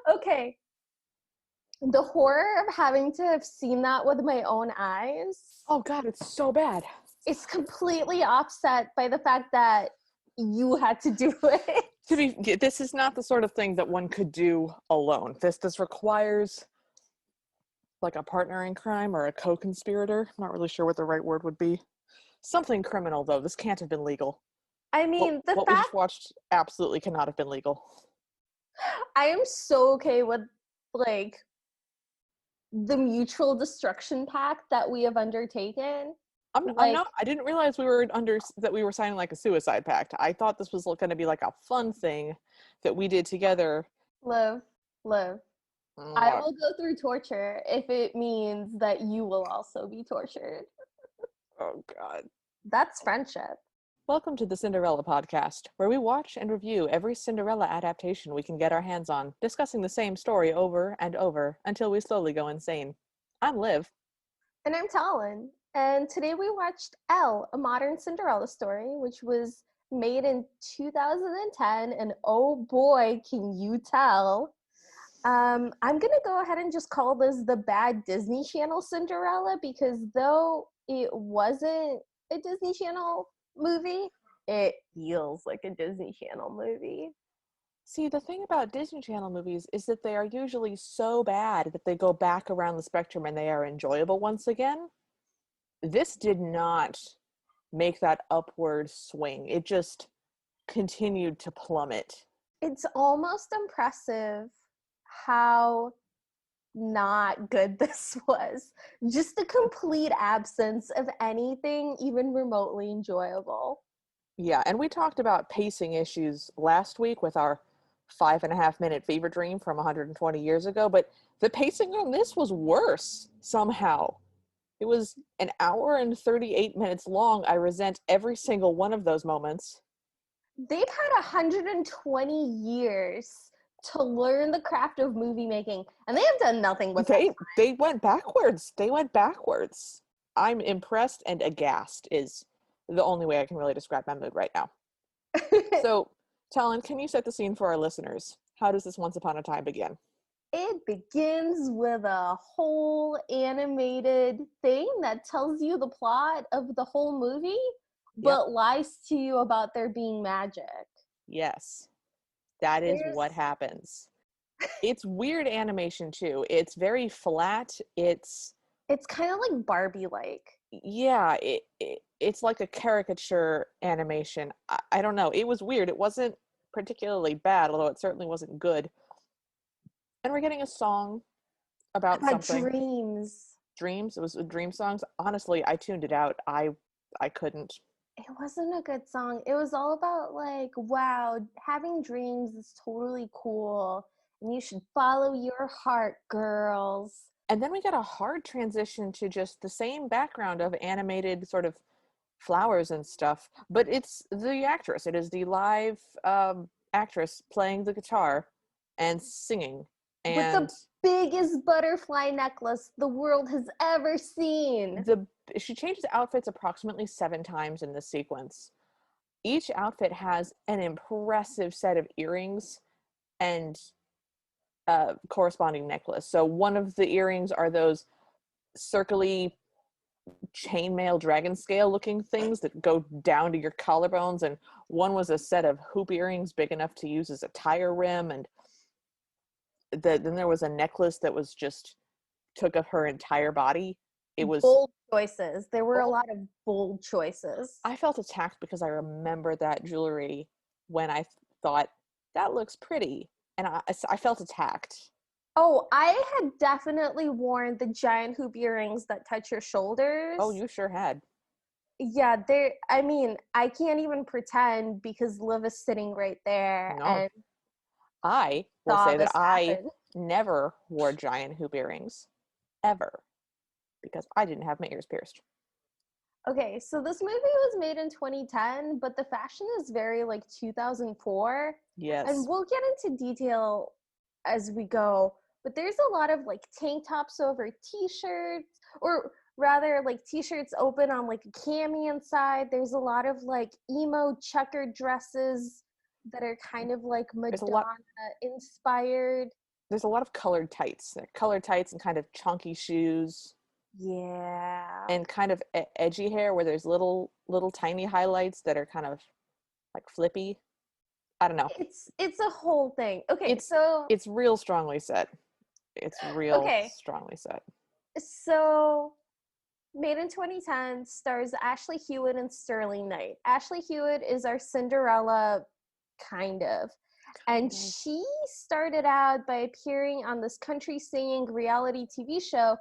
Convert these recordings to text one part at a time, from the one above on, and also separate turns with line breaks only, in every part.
Okay. The horror of having to have seen that with my own eyes
Oh God, it's so bad.
is completely offset by the fact that you had to do it.
This is not the sort of thing that one could do alone. This requires like a partner in crime or a co-conspirator. I'm not really sure what the right word would be. Something criminal though. This can't have been legal.
I mean, the
What we
fact
just watched absolutely cannot have been legal.
I am so okay with like the mutual destruction pact that we have undertaken.
I'm
Like,
not. I didn't realize we were signing like a suicide pact. I thought this was going to be like a fun thing that we did together.
live, live. I will go through torture if it means that you will also be tortured.
Oh God.
That's friendship.
Welcome to the Cinderella podcast, where we watch and review every Cinderella adaptation we can get our hands on, discussing the same story over and over until we slowly go insane. I'm Liv.
And I'm Talon. And today we watched Elle, a modern Cinderella story, which was made in 2010. And oh boy, can you tell. I'm going to go ahead and just call this the bad Disney-Channel Cinderella, because though it wasn't a Disney Channel movie, it feels like a Disney Channel movie.
See, the thing about Disney Channel movies is that they are usually so bad that they go back around the spectrum and they are enjoyable once again. This did not make that upward swing. It just continued to plummet.
It's almost impressive how not good this was. Just a complete absence of anything even remotely enjoyable.
Yeah, and we talked about pacing issues last week with our 5.5 minute fever dream from 120 years ago, but the pacing on this was worse somehow. It was an hour and 38 minutes long. I resent every single one of those moments.
They've had 120 years to learn the craft of movie making, and they have done nothing with that.
They went backwards. They went backwards. I'm impressed and aghast is the only way I can really describe my mood right now. So, Talon, can you set the scene for our listeners? How does this Once Upon a Time begin?
It begins with a whole animated thing that tells you the plot of the whole movie, but lies to you about there being magic.
Yes, that is what happens. It's weird animation too. It's very flat. It's
kind of like Barbie-like.
Yeah, it's like a caricature animation. I don't know. It was weird. It wasn't particularly bad, although it certainly wasn't good. And we're getting a song about something. Dreams. It was dream songs. Honestly, I tuned it out. I couldn't.
It wasn't a good song. It was all about like, wow, having dreams is totally cool, and you should follow your heart, girls.
And then we got a hard transition to just the same background of animated sort of flowers and stuff, but it's the actress. It is the live actress playing the guitar and singing. And
with the biggest butterfly necklace the world has ever seen.
She changes outfits approximately 7 times in this sequence. Each outfit has an impressive set of earrings and corresponding necklace. So one of the earrings are those circly chainmail dragon scale looking things that go down to your collarbones, and one was a set of hoop earrings big enough to use as a tire rim, and then there was a necklace that was just took up her entire body. It was
bold choices. There were a lot of bold choices.
I felt attacked because I remember that jewelry when I thought that looks pretty, and I felt attacked.
Oh, I had definitely worn the giant hoop earrings that touch your shoulders.
Oh, you sure had.
Yeah, I mean, I can't even pretend because Liv is sitting right there.
No.
And
I will say that I never wore giant hoop earrings, ever, because I didn't have my ears pierced.
Okay, so this movie was made in 2010, but the fashion is very like 2004.
Yes.
And we'll get into detail as we go, but there's a lot of like tank tops over t-shirts, or rather like t-shirts open on like a cami inside. There's a lot of like emo checkered dresses that are kind of like Madonna inspired.
there's a lot of colored tights. They're colored tights and kind of chunky shoes.
Yeah.
And kind of edgy hair where there's little tiny highlights that are kind of like flippy. I don't know.
It's a whole thing. Okay,
It's
so
it's real strongly set. It's real
okay.
strongly set.
So made in 2010, stars Ashley Hewitt and Sterling Knight. Ashley Hewitt is our Cinderella, kind of. And she started out by appearing on this country singing reality TV show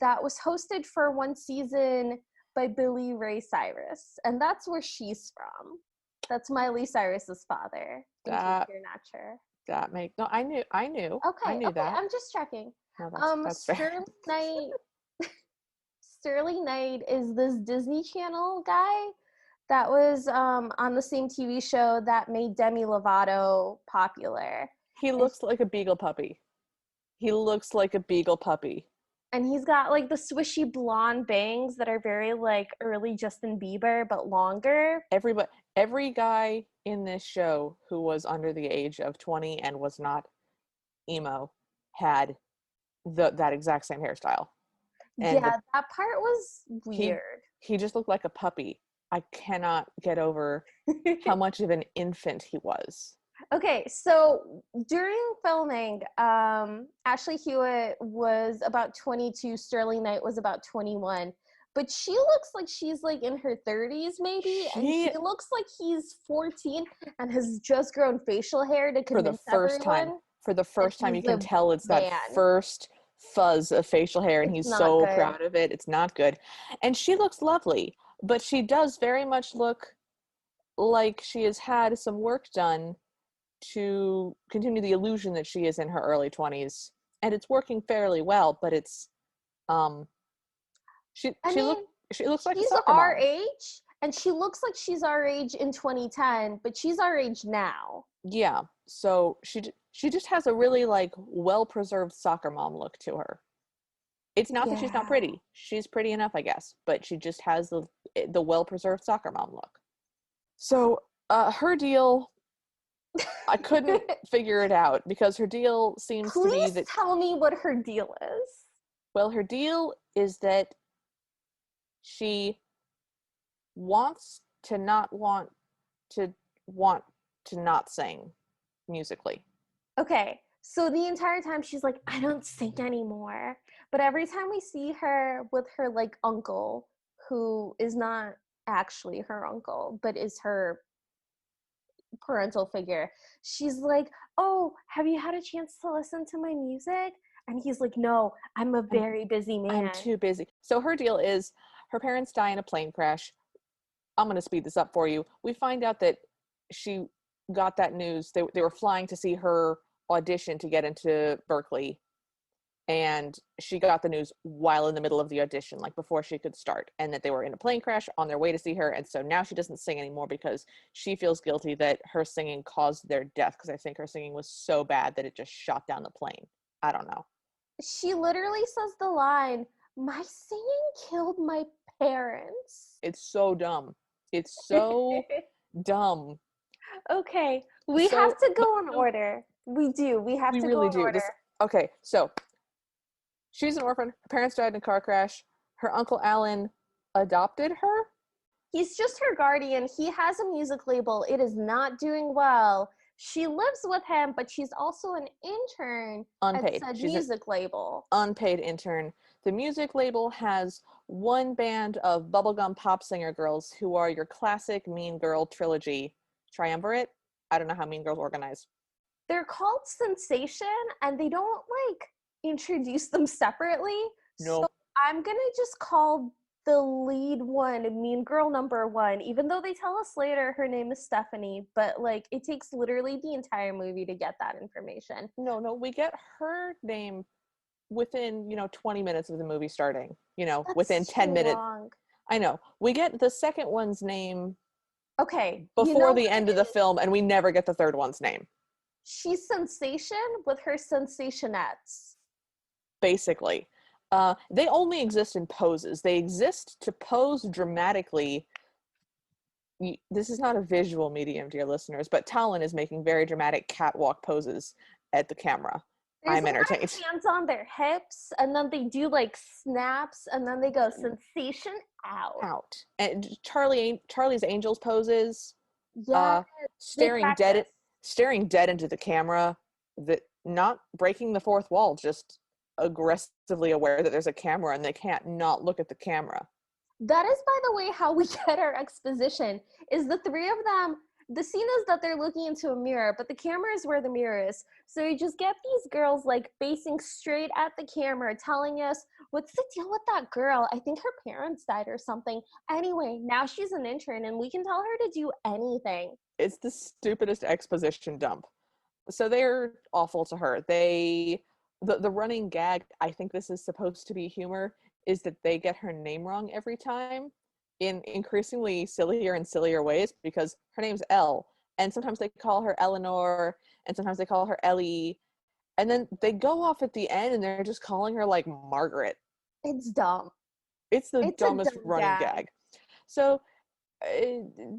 that was hosted for one season by Billy Ray Cyrus. And that's where she's from. That's Miley Cyrus's father, in case you're not sure.
No, I knew.
Okay,
that.
I'm just checking.
No, that's fair.
Sterling Knight is this Disney Channel guy that was on the same TV show that made Demi Lovato popular.
He looks like a beagle puppy.
And he's got like the swishy blonde bangs that are very like early Justin Bieber, but longer.
Every guy in this show who was under the age of 20 and was not emo had that exact same hairstyle. And
that part was weird.
He just looked like a puppy. I cannot get over how much of an infant he was.
Okay, so during filming, Ashley Hewitt was about 22, Sterling Knight was about 21. But she looks like she's like in her 30s maybe, and he looks like he's 14 and has just grown facial hair to convince everyone.
For the first time, you can tell it's that first fuzz of facial hair, and he's so proud of it. It's not good. And she looks lovely, but she does very much look like she has had some work done to continue the illusion that she is in her early 20s, and it's working fairly well, but it's she looks like
she's our age, and she looks like she's our age in 2010, but she's our age now.
Yeah, so she just has a really like well-preserved soccer mom look to her. It's not that she's not pretty. She's pretty enough, I guess, but she just has the well-preserved soccer mom look. So her deal, I couldn't figure it out because her deal seems to be that.
Please tell me what her deal is.
Well, her deal is that she wants to not sing musically.
Okay, so the entire time she's like, I don't sing anymore. But every time we see her with her like uncle, who is not actually her uncle, but is her parental figure, she's like, oh, have you had a chance to listen to my music? And he's like, no, I'm a very busy man.
I'm too busy. So her deal is her parents die in a plane crash. I'm going to speed this up for you. We find out that she got that news. They were flying to see her audition to get into Berkeley. And she got the news while in the middle of the audition, like before she could start, and that they were in a plane crash on their way to see her. And so now she doesn't sing anymore because she feels guilty that her singing caused their death, because I think her singing was so bad that it just shot down the plane. I don't know.
She literally says the line, my singing killed my parents.
It's so dumb. It's so dumb.
Okay, we have to go in order. We do. We have to go in order.
Okay, so she's an orphan. Her parents died in a car crash. Her uncle Alan adopted her.
He's just her guardian. He has a music label. It is not doing well. She lives with him, but she's also an intern
unpaid.
at said music label.
Unpaid intern. The music label has one band of bubblegum pop singer girls who are your classic Mean Girl trilogy triumvirate. I don't know how Mean Girls organize.
They're called Sensation, and they don't like introduce them separately.
No.
So I'm gonna just call the lead one Mean Girl number 1, even though they tell us later her name is Stephanie, but like it takes literally the entire movie to get that information.
No, we get her name within 20 minutes of the movie starting.
That's
within 10 minutes.
Long.
I know. We get the second one's name
before
the end of the film, and we never get the third one's name.
She's Sensation with her Sensationettes.
Basically. They only exist in poses. They exist to pose dramatically. This is not a visual medium, dear listeners, but Talon is making very dramatic catwalk poses at the camera.
There's a
I'm
lot
entertained.
of hands on their hips, and then they do like snaps, and then they go sensation out.
Out. And Charlie's Angels poses,
Yeah, they
staring
practice.
dead into the camera, that not breaking the fourth wall, just aggressively aware that there's a camera and they can't not look at the camera.
That is, by the way, how we get our exposition. Is the three of them? The scene is that they're looking into a mirror, but the camera is where the mirror is. So you just get these girls like facing straight at the camera, telling us what's the deal with that girl. I think her parents died or something. Anyway, now she's an intern, and we can tell her to do anything.
It's the stupidest exposition dump. So they're awful to her. The running gag, I think this is supposed to be humor, is that they get her name wrong every time in increasingly sillier and sillier ways, because her name's Elle, and sometimes they call her Eleanor, and sometimes they call her Ellie, and then they go off at the end and they're just calling her like Margaret.
It's dumb.
It's the
It's a
dumbest
dumb
running
gag.
gag. So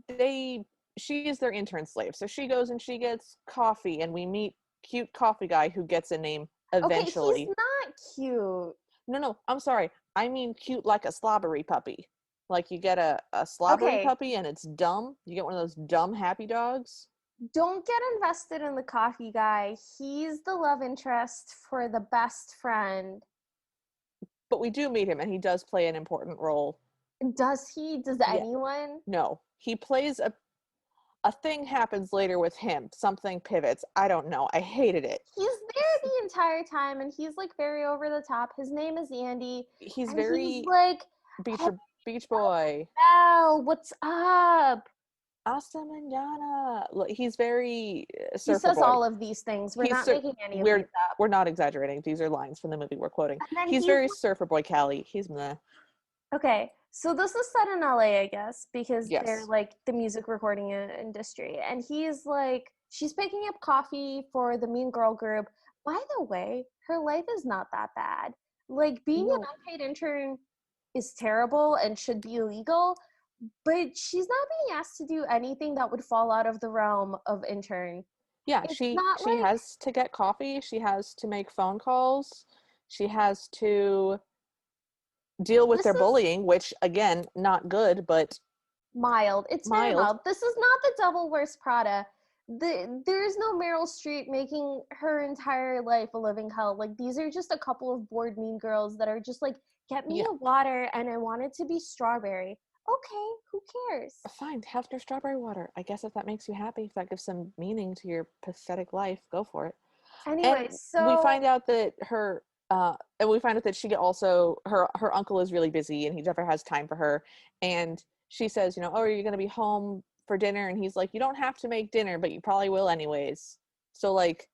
they she is their intern slave. So she goes and she gets coffee, and we meet cute coffee guy who gets a name
Okay, he's
eventually.
not cute.
No, I'm sorry. I mean cute like a slobbery puppy. Like you get a slobbery
Okay,
puppy and it's dumb. You get one of those dumb happy dogs.
don't get invested in the coffee guy. He's the love interest for the best friend.
But we do meet him and he does play an important role.
Does he? Does
Yeah.
anyone?
No. He plays a thing happens later with him. Something pivots. I don't know. I hated it.
He's there the entire time, and he's like very over the top. His name is Andy,
He's
and he's
very
like,
beach
"Hey,
beach boy.
Elle, what's up?"
Hasta mañana. He's very
He
surfer
says
boy.
all of these things. We're
He's
not making any of these up.
we're not exaggerating. These are lines from the movie we're quoting.
And then
He's
he's
very surfer boy Callie. He's meh.
okay. So this is set in LA, I guess, because they're
Yes.
like the music recording industry. And he's like, she's picking up coffee for the Mean Girl group. By the way, her life is not that bad. Like being an
No.
unpaid intern is terrible and should be illegal, but she's not being asked to do anything that would fall out of the realm of intern.
Yeah,
It's
she
not
she
like
has to get coffee. She has to make phone calls. She has to deal with
this
their
is
bullying, which again, not good, but
mild. It's very
mild.
mild. This is not the Devil Wears Prada. There's no Meryl Streep making her entire life a living hell. Like these are just a couple of bored mean girls that are just like, get me
Yeah,
a water, and I want it to be strawberry. Okay, who cares?
fine. Have your strawberry water. I guess if that makes you happy, if that gives some meaning to your pathetic life, go for it.
Anyway,
And we
so
find out that and we find out that she also her uncle is really busy and he never has time for her. And she says, you know, oh, are you going to be home for dinner? And he's like, you don't have to make dinner, but you probably will anyways. So like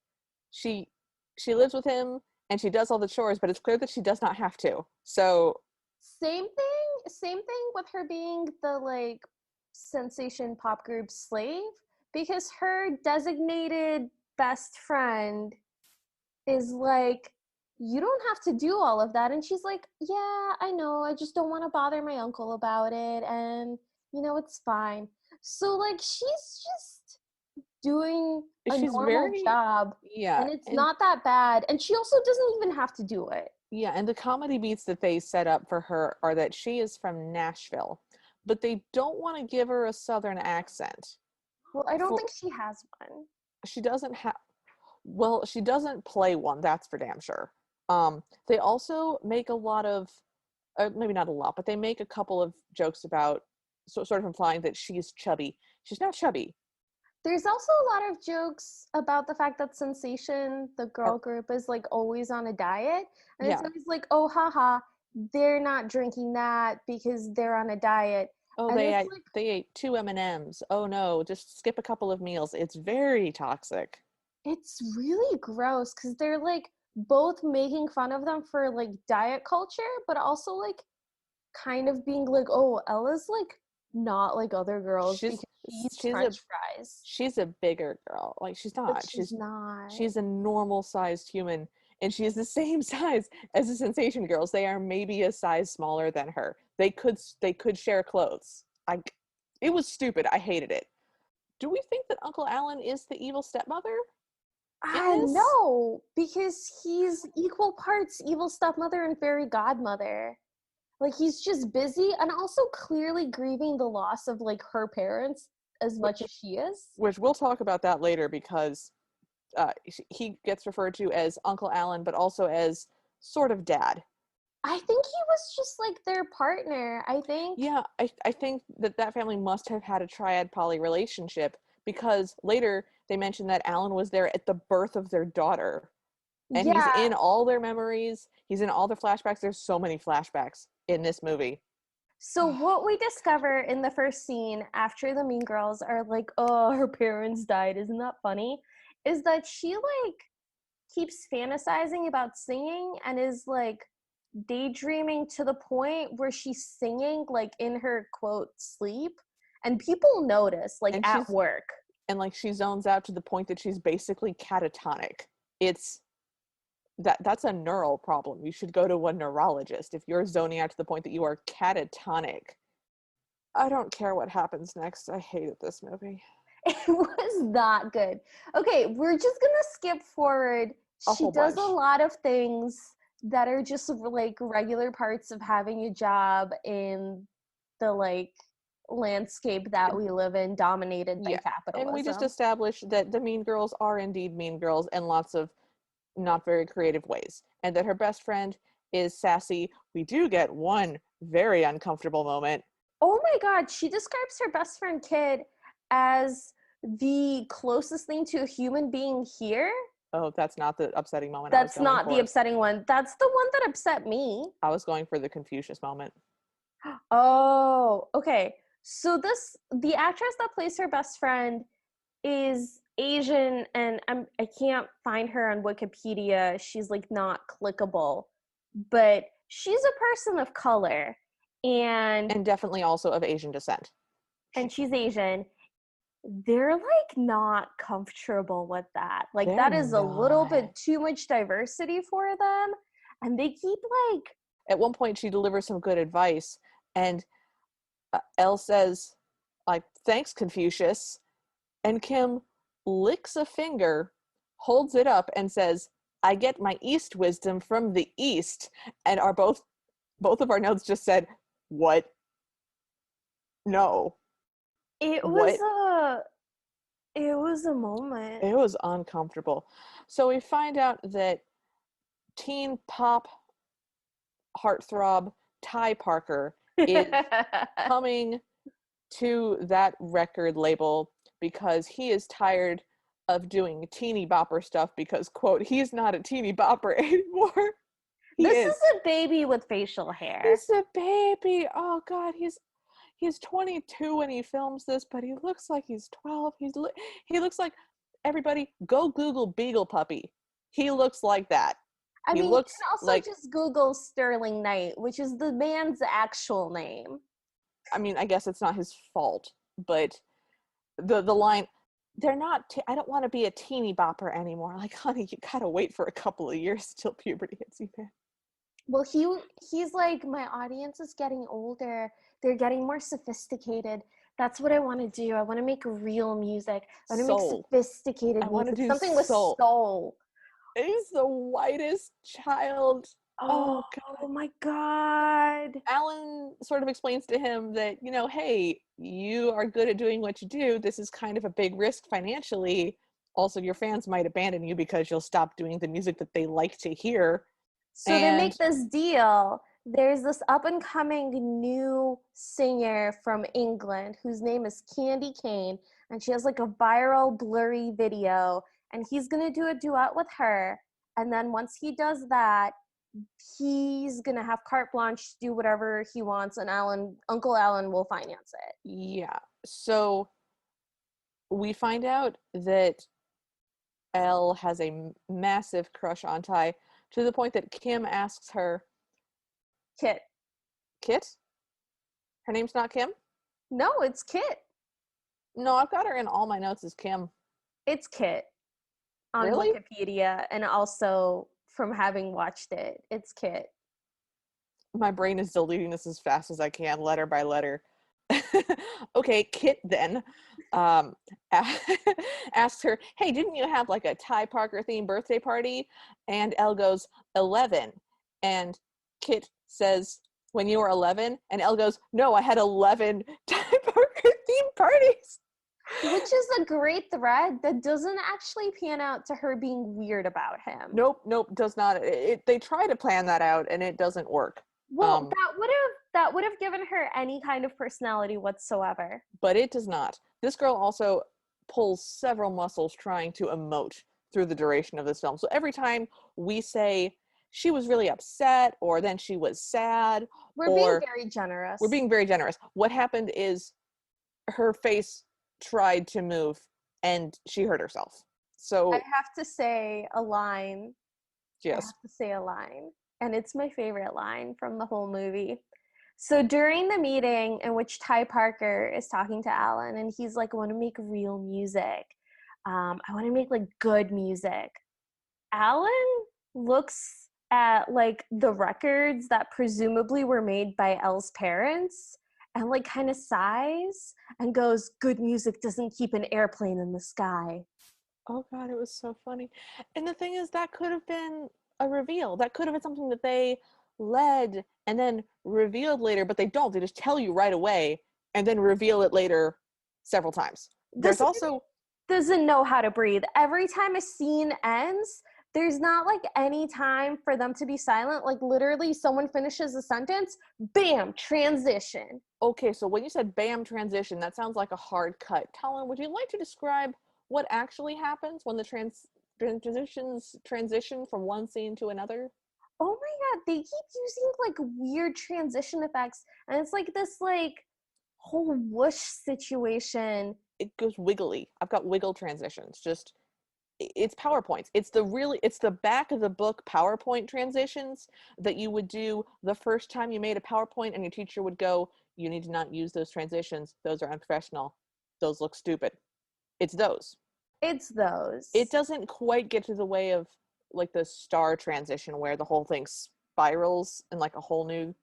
she lives with him and she does all the chores, but it's clear that she does not have to. So
same thing with her being the like sensation pop group slave, because her designated best friend is like, you don't have to do all of that, and she's like, yeah, I know, I just don't want to bother my uncle about it, and it's fine. So like she's just doing a
she's
normal
very
job,
yeah,
and it's not that bad, and she also doesn't even have to do it.
and the comedy beats that they set up for her are that she is from Nashville, but they don't want to give her a southern accent.
Well, I don't
For
think she has one.
she doesn't have well, she doesn't play one, that's for damn sure. They also make a lot of maybe not a lot, but they make a couple of jokes about sort of implying that she's chubby. She's not chubby.
There's also a lot of jokes about the fact that Sensation, the
Or
girl group, is like always on a diet. And it's
yeah.
always like, oh, haha, they're not drinking that because they're on a diet.
Oh,
And it's like,
they ate two M&Ms. Oh no, just skip a couple of meals. It's very toxic.
it's really gross because they're like both making fun of them for like diet culture, but also like kind of being like, oh, Ella's like not like other girls
She's
because she eats
she's a
French fries.
she's a bigger girl. Like she's
But
not.
she's not.
She's a normal sized human and she is the same size as the Sensation girls. They are maybe a size smaller than her. They could share clothes. It was stupid. I hated it. Do we think that Uncle Alan is the evil stepmother? in this?
No, because he's equal parts evil stepmother and fairy godmother. Like, he's just busy and also clearly grieving the loss of, like, her parents as much as she is.
Which we'll talk about that later, because he gets referred to as Uncle Alan, but also as sort of dad.
I think he was just, like, their partner. I think.
Yeah, I think that family must have had a triad poly relationship, because later they mentioned that Alan was there at the birth of their daughter. And he's
Yeah.
in all their memories. He's in all their flashbacks. There's so many flashbacks in this movie.
So what we discover in the first scene after the Mean Girls are like, oh, her parents died, isn't that funny? Is that she, like, keeps fantasizing about singing and is, like, daydreaming to the point where she's singing, like, in her quote sleep, and people notice, like,
And
at work.
like, she zones out to the point that she's basically catatonic. It's that's a neural problem. You should go to a neurologist if you're zoning out to the point that you are catatonic. I don't care what happens next. I hated this movie.
It was not good. Okay, we're just gonna skip forward. She does a lot of things that are just, like, regular parts of having a job in the, like, landscape that we live in, dominated by capitalism.
And we just established that the Mean Girls are indeed mean girls in lots of not very creative ways, and that her best friend is sassy. We do get one very uncomfortable moment.
Oh my god, she describes her best friend Kid as the closest thing to a human being here.
Oh, that's not the upsetting moment.
That's not the upsetting one. That's the one that upset me.
I was going for the Confucius moment.
Oh, okay. So the actress that plays her best friend is Asian, and I can't find her on Wikipedia. She's, like, not clickable, but she's a person of color, and
definitely also of Asian descent.
And she's Asian. They're, like, not comfortable with that. Like,
They're
that is a little
not.
bit too much diversity for them, and they keep, like,
At one point she delivers some good advice, and Elle says, like, thanks, Confucius. And Kim licks a finger, holds it up, and says, I get my East wisdom from the East. And both of our notes just said, what? No.
it was a moment.
It was uncomfortable. So we find out that teen pop heartthrob Ty Parker is coming to that record label because he is tired of doing teeny bopper stuff because, quote, he's not a teeny bopper anymore.
This is a baby with facial hair.
He's a baby. Oh God, he's 22 when he films this, but he looks like he's 12. He looks like, everybody go Google Beagle Puppy. He looks like that.
I mean, you can also just Google Sterling Knight, which is the man's actual name.
I mean, I guess it's not his fault, but the line, they're not, I don't want to be a teeny bopper anymore. Like, honey, you gotta wait for a couple of years till puberty hits you, man.
Well, he's like, my audience is getting older. They're getting more sophisticated. That's what I want to do. I want to make real music. I want to make sophisticated music. Something with soul.
He's the whitest child.
Oh God. Oh my God.
Alan sort of explains to him that, hey, you are good at doing what you do. This is kind of a big risk financially. Also, your fans might abandon you because you'll stop doing the music that they like to hear.
So they make this deal. There's this up-and-coming new singer from England whose name is Candy Kane, and she has, like, a viral blurry video, and he's gonna do a duet with her. And then once he does that, he's gonna have carte blanche to do whatever he wants, and Uncle Alan will finance it.
Yeah. So we find out that Elle has a massive crush on Ty, to the point that Kim asks her,
Kit?
Her name's not Kim?
No, it's Kit.
No, I've got her in all my notes as Kim.
It's Kit on Wikipedia, and also from having watched it, it's Kit.
My brain is deleting this as fast as I can, letter by letter. Okay, Kit then. um, asks her, hey, didn't you have like a Ty Parker themed birthday party? And Elle goes, 11. And Kit says, when you were 11? And Elle goes, no, I had 11 Ty Parker themed parties.
Which is a great thread that doesn't actually pan out to her being weird about him.
Nope, does not. They try to plan that out and it doesn't work.
Well, that would have given her any kind of personality whatsoever.
But it does not. This girl also pulls several muscles trying to emote through the duration of this film. So every time we say she was really upset or then she was sad,
we're being very generous.
We're being very generous. What happened is her face tried to move and she hurt herself. So
I have to say a line.
Yes.
I have to say a line. And it's my favorite line from the whole movie. So during the meeting in which Ty Parker is talking to Alan and he's like, I want to make real music. I want to make like good music. Alan looks at like the records that presumably were made by Elle's parents and like kind of sighs and goes, good music doesn't keep an airplane in the sky.
Oh God, it was so funny. And the thing is, that could have been a reveal. That could have been something that they led and then revealed later, but they don't. They just tell you right away and then reveal it later several times. There's also
doesn't know how to breathe. Every time a scene ends, there's not like any time for them to be silent. Like literally someone finishes a sentence, bam, transition.
Okay, so when you said bam, transition, that sounds like a hard cut. Talon, would you like to describe what actually happens when the transitions transition from one scene to another?
Oh my God, they keep using like weird transition effects and it's like this like whole whoosh situation.
It goes wiggly. I've got wiggle transitions. Just it's PowerPoints. It's the back of the book PowerPoint transitions that you would do the first time you made a PowerPoint and your teacher would go, you need to not use those transitions. Those are unprofessional. Those look stupid. It's those. It doesn't quite get to the way of like the star transition where the whole thing spirals and like a whole new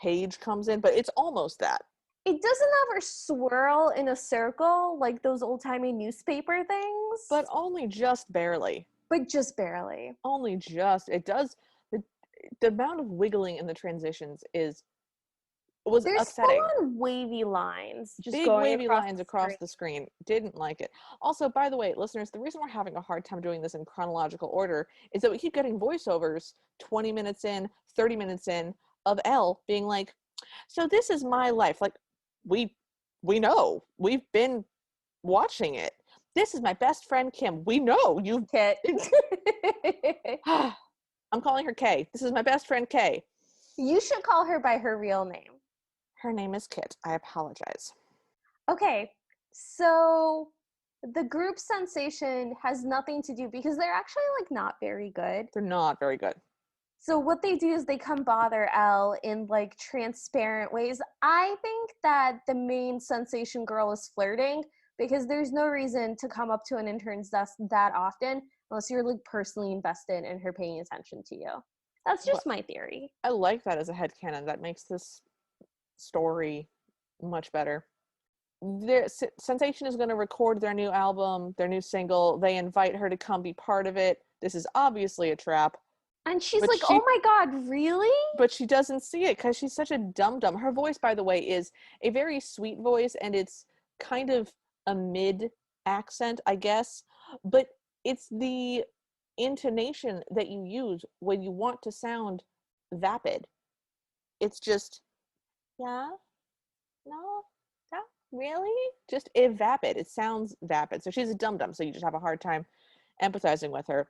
page comes in, but it's almost that.
It doesn't ever swirl in a circle like those old-timey newspaper things.
But only just barely.
But just barely.
Only just. It does. The amount of wiggling in the transitions was
There's
upsetting.
full-on wavy lines. Just
big
going
wavy
across
lines across the screen. Didn't like it. Also, by the way, listeners, the reason we're having a hard time doing this in chronological order is that we keep getting voiceovers 20 minutes in, 30 minutes in of Elle being like, so this is my life. Like, we know. We've been watching it. This is my best friend, Kim. We know you've...
Kit.
I'm calling her Kay. This is my best friend, Kay.
You should call her by her real name.
Her name is Kit. I apologize.
Okay, so the group sensation has nothing to do because they're actually like not very good.
They're not very good.
So what they do is they come bother Elle in like transparent ways. I think that the main sensation girl is flirting because there's no reason to come up to an intern's desk that often unless you're like personally invested in her paying attention to you. That's just my theory.
I like that as a headcanon. That makes this story much better. Sensation is going to record their new album, their new single. They invite her to come be part of it. This is obviously a trap.
And she's like, oh my God, really?
But she doesn't see it because she's such a dum-dum. Her voice, by the way, is a very sweet voice, and it's kind of a mid accent, I guess. But it's the intonation that you use when you want to sound vapid. It's just, yeah, no, yeah, really? Just vapid. It sounds vapid. So she's a dum-dum, so you just have a hard time empathizing with her.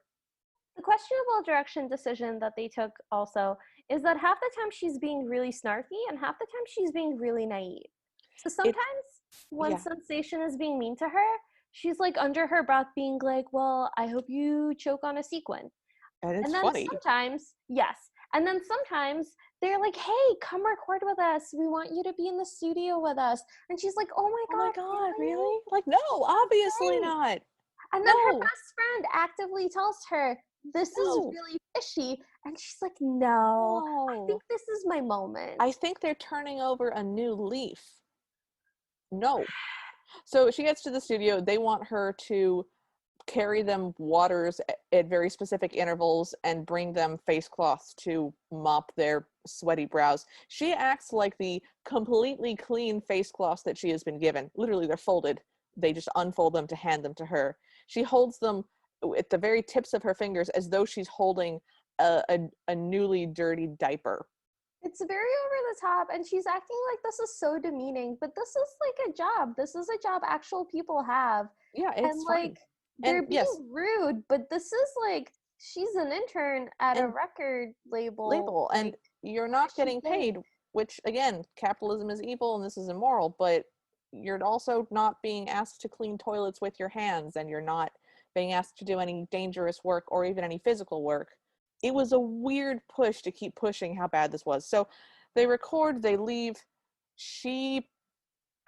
The questionable direction decision that they took also is that half the time she's being really snarky and half the time she's being really naive. So sometimes when Sensation is being mean to her, she's like under her breath being like, well, I hope you choke on a sequin.
And it's
then
funny.
Sometimes, yes. And then sometimes they're like, hey, come record with us. We want you to be in the studio with us. And she's like, oh my God,
really? Like, no, obviously not.
And then her best friend actively tells her, this is really fishy. And she's like, no, I think this is my moment.
I think they're turning over a new leaf. No. So she gets to the studio. They want her to carry them waters at very specific intervals and bring them face cloths to mop their sweaty brows. She acts like the completely clean face cloths that she has been given. Literally, they're folded. They just unfold them to hand them to her. She holds them at the very tips of her fingers as though she's holding a newly dirty diaper.
It's very over the top, and she's acting like this is so demeaning, but this is like a job. This is a job actual people have.
Yeah,
And
it's fine.
like they're
And yes,
being rude, but this is like she's an intern at a
and
record label.
and
Like,
you're
what
not
is she
getting
saying?
paid, which again, capitalism is evil and this is immoral, but you're also not being asked to clean toilets with your hands, and you're not being asked to do any dangerous work or even any physical work. It was a weird push to keep pushing how bad this was. So they record, they leave. She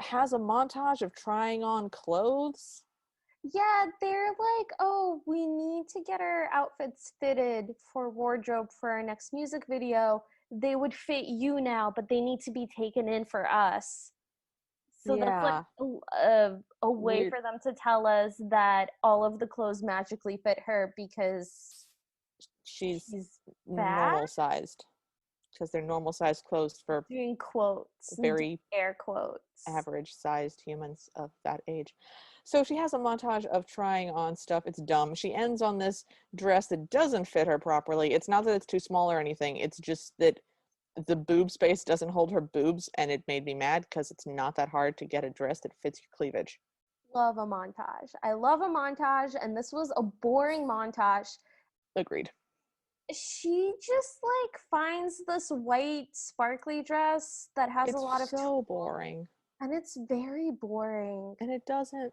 has a montage of trying on clothes.
Yeah, they're like, oh, we need to get our outfits fitted for wardrobe for our next music video. They would fit you now, but they need to be taken in for us. So that's like
Yeah,
a way
weird.
for them to tell us that all of the clothes magically fit her because
She's
she's bad.
normal sized, because they're normal sized clothes for
Doing quotes,
very
air quotes.
average sized humans of that age. So she has a montage of trying on stuff. It's dumb. She ends on this dress that doesn't fit her properly. It's not that it's too small or anything. It's just that the boob space doesn't hold her boobs, and it made me mad because it's not that hard to get a dress that fits your cleavage.
Love a montage. I love a montage, and this was a boring montage.
Agreed.
She just like finds this white sparkly dress that has a
It's
lot of
so boring.
and it's very boring.
And it doesn't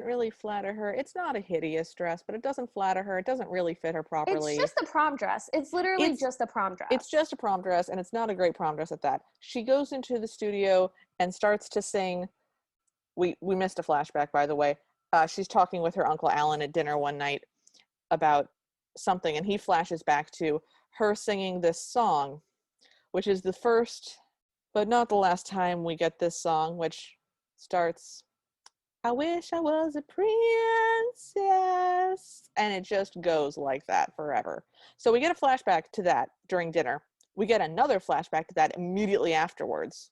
really flatter her. It's not a hideous dress, but it doesn't flatter her. It doesn't really fit her
It's
properly.
just a prom dress. It's literally
It's
just a prom
it's
dress.
just a prom dress, and it's not a great prom dress at that. She goes into the studio and starts to sing. We missed a flashback, by the way. She's talking with her uncle Alan at dinner one night about something, and he flashes back to her singing this song, which is the first but not the last time we get this song, which starts, I wish I was a princess. And it just goes like that forever. So we get a flashback to that during dinner. We get another flashback to that immediately afterwards.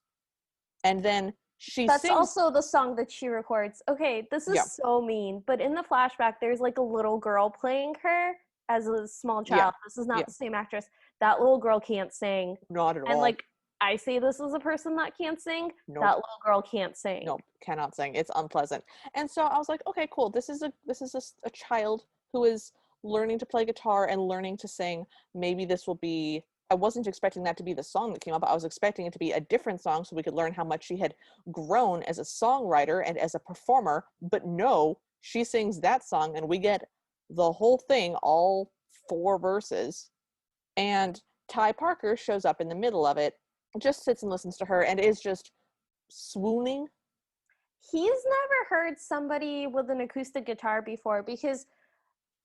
And then she
That's
sings.
also the song that she records. Okay, this is
Yeah,
so mean, but in the flashback, there's like a little girl playing her as a small
yeah,
child. This is not
yeah.
the same actress. That little girl can't sing.
Not at
And
all.
like, I say this as a person that can't sing,
Nope.
that little girl can't sing.
Nope. Cannot sing. It's unpleasant. And so I was like, okay, cool. This is a child who is learning to play guitar and learning to sing. Maybe this will be. I wasn't expecting that to be the song that came up. I was expecting it to be a different song so we could learn how much she had grown as a songwriter and as a performer. But no, she sings that song and we get the whole thing, all 4 verses. And Ty Parker shows up in the middle of it, just sits and listens to her, and is just swooning.
He's never heard somebody with an acoustic guitar before because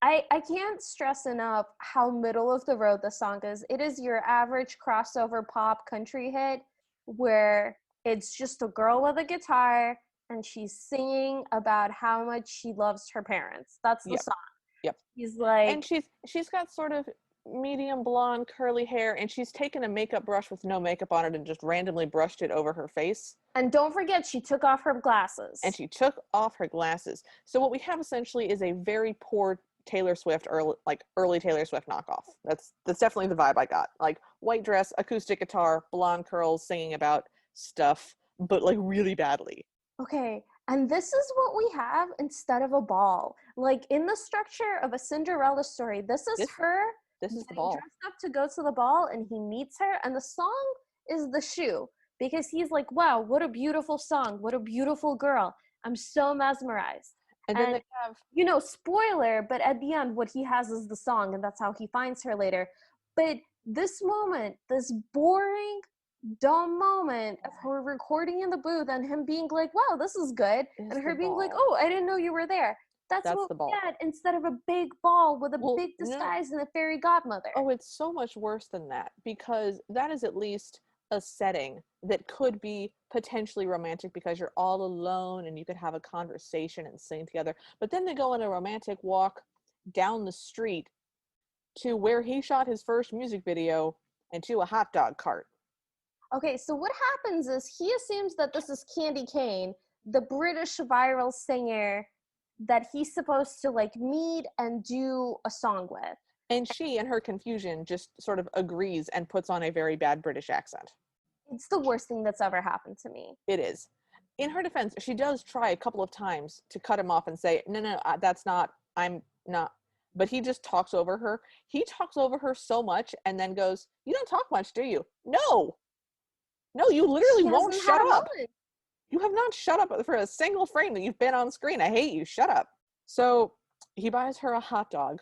I can't stress enough how middle of the road the song is. It is your average crossover pop country hit where it's just a girl with a guitar and she's singing about how much she loves her parents. That's the
Yep.
song.
Yep.
He's
And
like,
she's got sort of medium blonde curly hair, and she's taken a makeup brush with no makeup on it and just randomly brushed it over her face.
and don't forget, she took off her
And
glasses.
she took off her glasses. So what we have essentially is a very poor Taylor Swift, early Taylor Swift knockoff. That's definitely the vibe I got. Like white dress, acoustic guitar, blonde curls, singing about stuff, but like really badly.
Okay, and this is what we have instead of a ball. Like in the structure of a Cinderella story, this is
This
her
this is the
getting
ball.
dressed up to go to the ball, and he meets her, and the song is the shoe because he's like, wow, what a beautiful song, what a beautiful girl. I'm so mesmerized.
And then
And
they have
spoiler, but at the end, what he has is the song, and that's how he finds her later. But this moment, this boring, dumb moment of her recording in the booth and him being like, wow, this is good.
is
And
the
her being like,
ball.
oh, I didn't know you were there. That's
That's
what
the
we
ball.
get instead of a big ball with a
Well,
big
no.
disguise and a fairy godmother.
Oh, it's so much worse than that, because that is at least a setting that could be potentially romantic because you're all alone and you could have a conversation and sing together. But then they go on a romantic walk down the street to where he shot his first music video and to a hot dog cart.
Okay, so what happens is he assumes that this is Candy Kane, the British viral singer that he's supposed to like meet and do a song with.
And she, in her confusion, just sort of agrees and puts on a very bad British accent.
It's the worst thing that's ever happened to me.
It is. In her defense, she does try a couple of times to cut him off and say, no, that's not, I'm not. But he just talks over her. He talks over her so much and then goes, you don't talk much, do you? No, you literally won't shut up. You have not shut up for a single frame that you've been on screen. I hate you. Shut up. So he buys her a hot dog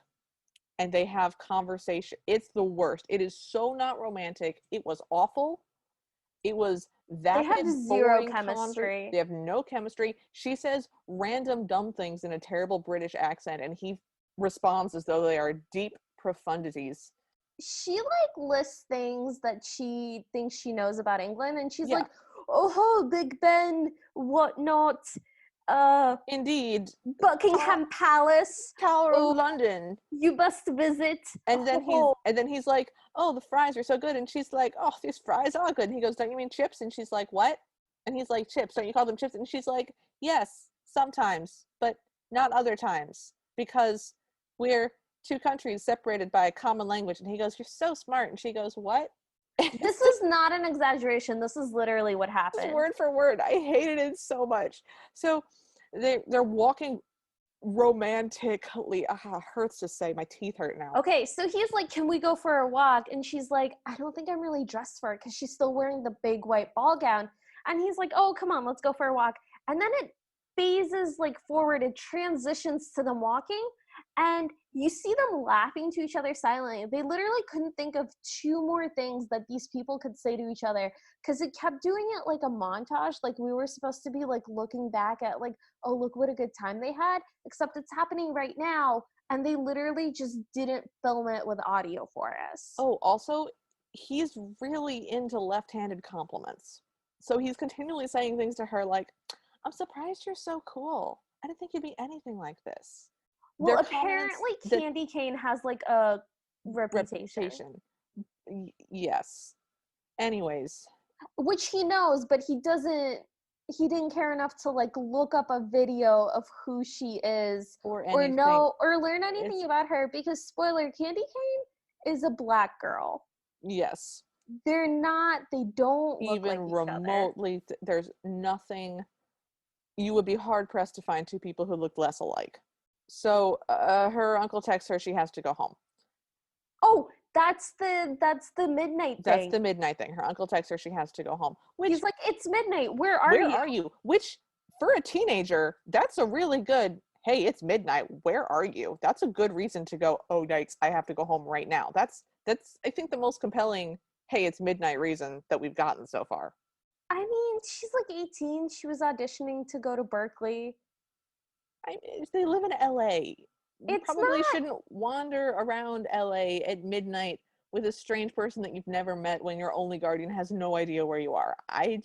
and they have conversation. It's the worst. It is so not romantic. It was awful. It was that
they have zero chemistry.
They have no chemistry. She says random dumb things in a terrible British accent and he responds as though they are deep profundities.
She like lists things that she thinks she knows about England and she's like, oh, Big Ben, whatnot,
indeed,
Buckingham Palace,
Tower of London,
you must visit.
And then he's like, oh, the fries are so good. And she's like, oh, these fries are good. And he goes, don't you mean chips? And she's like, what? And he's like, chips, don't you call them chips? And she's like, yes, sometimes, but not other times, because we're two countries separated by a common language. And he goes, you're so smart. And she goes, what?
This is not an exaggeration. This is literally what happened.
Word for word. I hated it so much. So they're walking romantically. Hurts to say. My teeth hurt now.
Okay, so he's like, can we go for a walk? And she's like, I don't think I'm really dressed for it, because she's still wearing the big white ball gown. And he's like, oh, come on, let's go for a walk. And then it phases like forward. It transitions to them walking. And you see them laughing to each other silently. They literally couldn't think of two more things that these people could say to each other, because it kept doing it like a montage. Like we were supposed to be like looking back at like, oh, look what a good time they had, except it's happening right now. And they literally just didn't film it with audio for us.
Oh, also, he's really into left-handed compliments. So he's continually saying things to her like, I'm surprised you're so cool. I didn't think you'd be anything like this.
Well, apparently Candy Cane has like a reputation.
Yes. Anyways.
Which he knows, but he didn't care enough to like look up a video of who she is or learn anything about her, because spoiler, Candy Cane is a black girl.
Yes.
They don't look
even
like
remotely there's nothing. You would be hard pressed to find two people who looked less alike. So her uncle texts her she has to go home.
Oh, that's the midnight thing.
That's the midnight thing. Her uncle texts her she has to go home.
He's like, it's midnight. Where are you?
Which, for a teenager, that's a really good, hey, it's midnight. Where are you? That's a good reason to go, oh, yikes, I have to go home right now. That's I think, the most compelling, hey, it's midnight reason that we've gotten so far.
I mean, she's like 18. She was auditioning to go to Berkeley.
If they live in LA, you probably shouldn't wander around LA at midnight with a strange person that you've never met when your only guardian has no idea where you are. I'm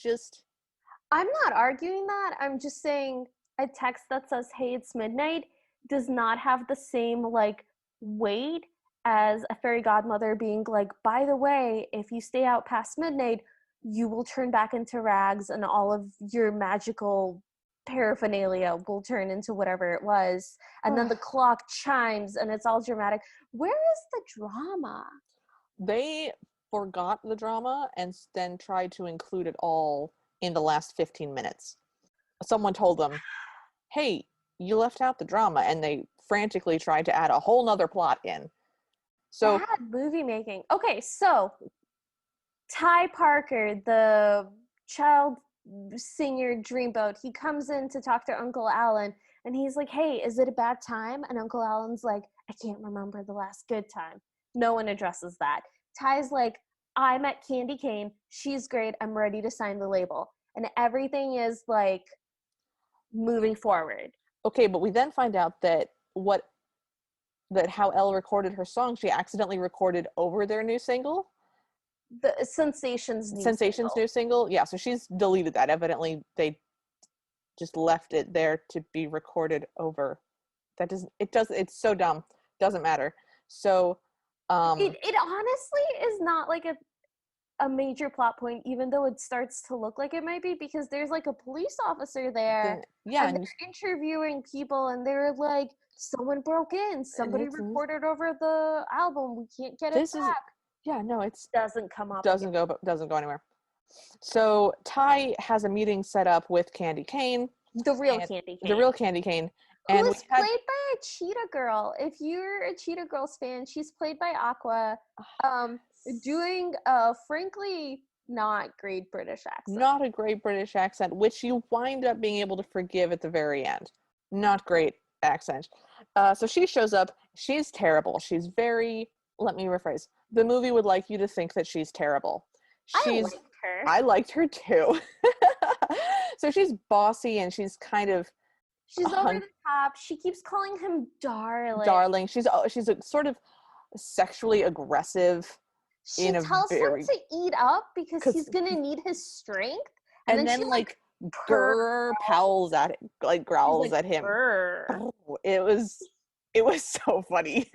not arguing that. I'm just saying a text that says, hey, it's midnight, does not have the same like weight as a fairy godmother being like, by the way, if you stay out past midnight, you will turn back into rags and all of your magical paraphernalia will turn into whatever it was, and then the clock chimes and it's all dramatic. Where is the drama?
They forgot the drama and then tried to include it all in the last 15 minutes. Someone told them, hey, you left out the drama, and they frantically tried to add a whole nother plot in. So
bad movie making. Okay, so Ty Parker, the child singer dreamboat, he comes in to talk to Uncle Alan, and he's like, hey, is it a bad time? And Uncle Alan's like, I can't remember the last good time. No one addresses that. Ty's like, I met Candy Cane, she's great, I'm ready to sign the label. And everything is like moving forward.
Okay, but we then find out that how Elle recorded her song, she accidentally recorded over their new single.
The Sensation's new
Sensation's
single.
new single. Yeah, so she's deleted that. Evidently, they just left it there to be recorded over. That doesn't. It does. It's so dumb. Doesn't matter. So,
It honestly is not like a major plot point, even though it starts to look like it might be, because there's like a police officer there,
yeah,
and they're interviewing people, and they're like, someone broke in, somebody recorded over the album, we can't get it
this is
back.
yeah, no, it's
Doesn't come up.
doesn't go anywhere. So Ty has a meeting set up with Candy Cane,
The real Candy Cane.
the real Candy Cane,
who is played by a Cheetah Girl. If you're a Cheetah Girls fan, she's played by Aqua, doing a frankly not great British accent.
Not a great British accent, which you wind up being able to forgive at the very end. Not great accent. So she shows up. She's terrible. She's very, let me rephrase. The movie would like you to think that she's terrible.
I liked her.
I liked her too. So she's bossy and she's kind of,
she's over the top. She keeps calling him darling.
Darling. She's a sort of sexually aggressive.
She tells him to eat up because he's gonna need his strength,
and then she, like growls at him, like growls at him. It was so funny.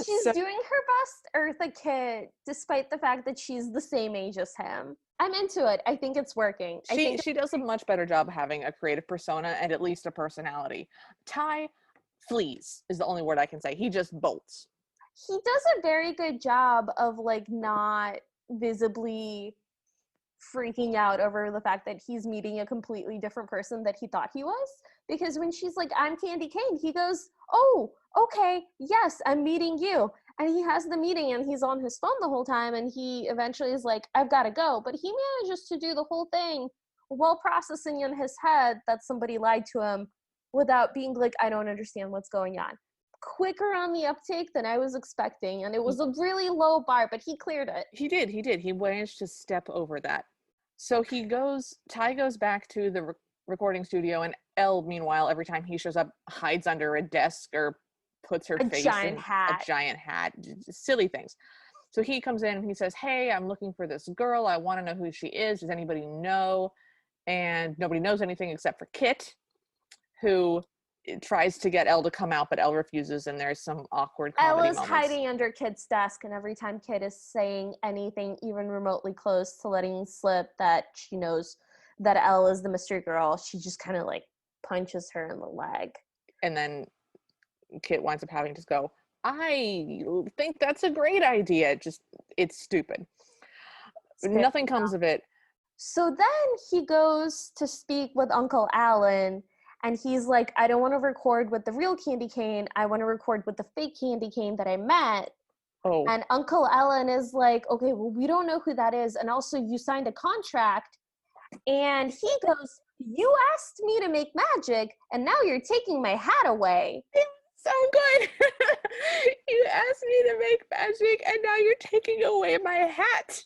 She's doing her best Eartha Kitt, despite the fact that she's the same age as him. I'm into it. I think it's working.
She does a much better job having a creative persona and at least a personality. Ty flees is the only word I can say. He just bolts.
He does a very good job of like not visibly freaking out over the fact that he's meeting a completely different person that he thought he was. Because when she's like, I'm Candy Cane, he goes, oh, okay, yes, I'm meeting you. And he has the meeting and he's on his phone the whole time, and he eventually is like, I've got to go. But he manages to do the whole thing while processing in his head that somebody lied to him without being like, I don't understand what's going on. Quicker on the uptake than I was expecting, and it was a really low bar, but he cleared it.
He did. He managed to step over that. So Ty goes back to the recording studio, and Elle, meanwhile, every time he shows up, hides under a desk or puts her face in a giant hat, silly things. So he comes in and he says, hey, I'm looking for this girl. I want to know who she is. Does anybody know? And nobody knows anything except for Kit, who tries to get Elle to come out, but Elle refuses, and there's some awkward comedy moments.
Elle is hiding under Kit's desk, and every time Kit is saying anything even remotely close to letting slip that she knows that Elle is the mystery girl, she just kind of like punches her in the leg.
And then Kit winds up having to go, I think that's a great idea. It's stupid. Nothing comes of it.
So then he goes to speak with Uncle Alan, and he's like, I don't want to record with the real Candy Cane. I want to record with the fake Candy Cane that I met.
Oh.
And Uncle Alan is like, okay, well, we don't know who that is. And also, you signed a contract. And he goes, you asked me to make magic, and now you're taking my hat away.
It's so good. You asked me to make magic, and now you're taking away my hat.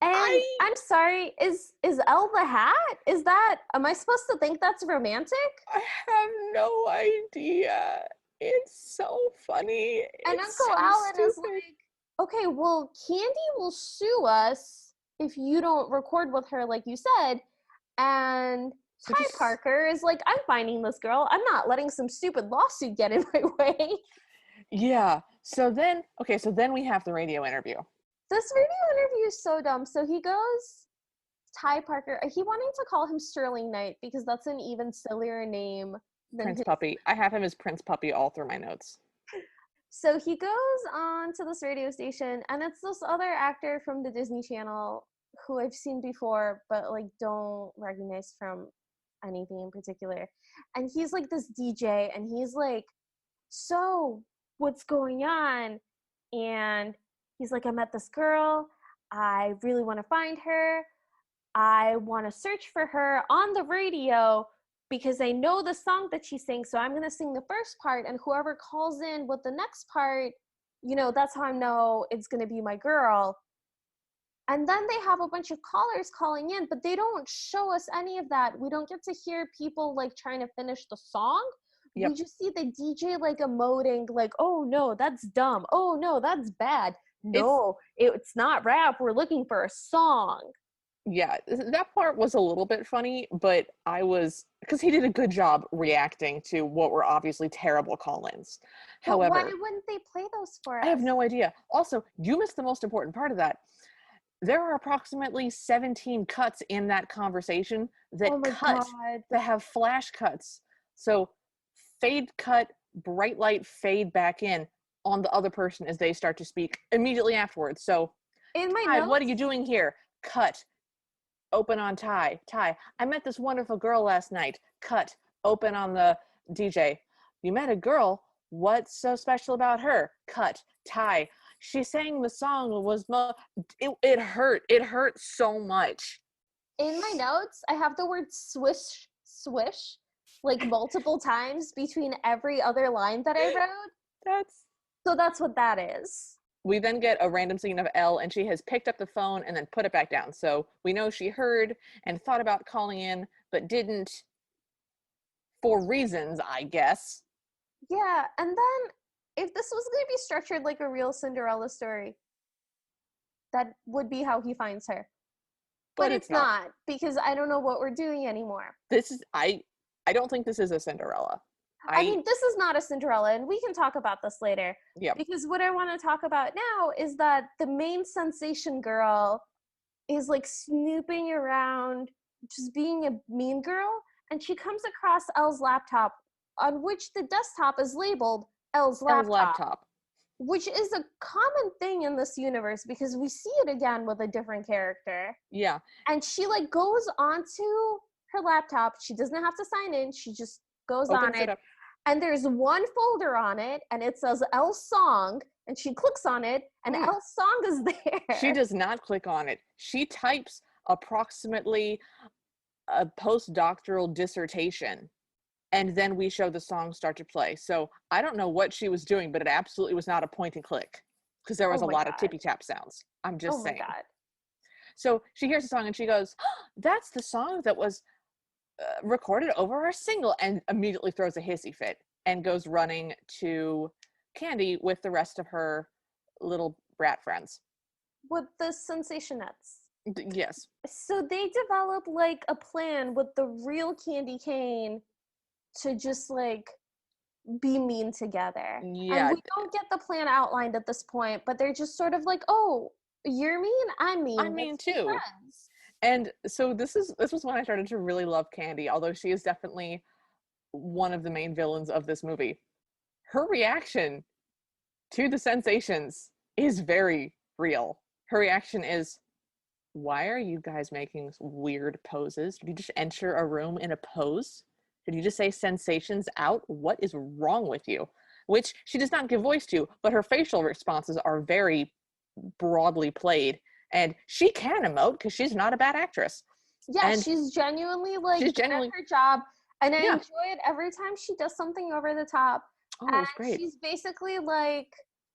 And I'm sorry, is Elle the hat? Am I supposed to think that's romantic?
I have no idea. It's so funny.
And Uncle Alan is like, okay, well, Candy will sue us if you don't record with her like you said. And Ty Parker is like, I'm finding this girl. I'm not letting some stupid lawsuit get in my way.
Yeah. So then we have the radio interview.
This radio interview is so dumb. So he goes, Ty Parker, he wanted to call him Sterling Knight because that's an even sillier name than
Prince Puppy. I have him as Prince Puppy all through my notes.
So he goes on to this radio station, and it's this other actor from the Disney Channel who I've seen before, but like don't recognize from anything in particular. And he's like this DJ, and he's like, so what's going on? And he's like, I met this girl. I really want to find her. I want to search for her on the radio because I know the song that she sings. So I'm going to sing the first part, and whoever calls in with the next part, that's how I know it's going to be my girl. And then they have a bunch of callers calling in, but they don't show us any of that. We don't get to hear people like trying to finish the song. Yep. We just see the DJ like emoting like, oh no, that's dumb. Oh no, that's bad. no, it's not rap. We're looking for a song.
Yeah, that part was a little bit funny, but because he did a good job reacting to what were obviously terrible call-ins.
But why
However,
wouldn't they play those for
I have
us?
no idea. Also, you missed the most important part of that. There are approximately 17 cuts in that conversation
Oh
that
my
cut,
God.
that have flash cuts. So fade cut, bright light, fade back in on the other person as they start to speak immediately afterwards. So,
In my
hi, what are you
notes,
doing here? Cut, open on Ty. Ty, I met this wonderful girl last night. Cut, open on the DJ. You met a girl. What's so special about her? Cut, Ty. She sang the song it hurt. It hurt so much.
in my notes, I have the word swish, swish, like multiple times between every other line that I wrote.
That's
So that's what that is.
We then get a random scene of Elle, and she has picked up the phone and then put it back down. So we know she heard and thought about calling in, but didn't, for reasons, I guess.
Yeah, and then if this was going to be structured like a real Cinderella story, that would be how he finds her. But
But
it's
it's not.
not, because I don't know what we're doing anymore.
This is I don't think this is a Cinderella.
I mean, this is not a Cinderella, and we can talk about this later.
Yeah.
Because what I want to talk about now is that the main sensation girl is like snooping around, just being a mean girl, and she comes across Elle's laptop, on which the desktop is labeled Elle's laptop, which is a common thing in this universe because we see it again with a different character.
Yeah.
And she like goes onto her laptop. She doesn't have to sign in. She just goes
Opens
on it.
up.
And there's one folder on it, and it says Elle's song, and she clicks on it, and Elle's song is there.
She does not click on it. She types approximately a postdoctoral dissertation, and then we show the song start to play. So I don't know what she was doing, but it absolutely was not a point and click because there was a lot of tippy tap sounds. I'm just saying.
God.
So she hears the song and she goes, oh, that's the song that was recorded over our single, and immediately throws a hissy fit and goes running to Candy with the rest of her little brat friends.
With the Sensationettes.
Yes.
So they develop like a plan with the real Candy Cane to just like be mean together.
Yeah.
And we don't get the plan outlined at this point, but they're just sort of like, oh, you're mean, I'm mean.
I'm mean too. And so this was when I started to really love Candy, although she is definitely one of the main villains of this movie. Her reaction to the sensations is very real. Her reaction is, why are you guys making weird poses? Did you just enter a room in a pose? Did you just say sensations out? What is wrong with you? Which she does not give voice to, but her facial responses are very broadly played. And she can emote because she's not a bad actress.
Yeah,
and
she's genuinely like good at her job. And I enjoy it every time she does something over the top.
Oh,
and
it's great.
She's basically like,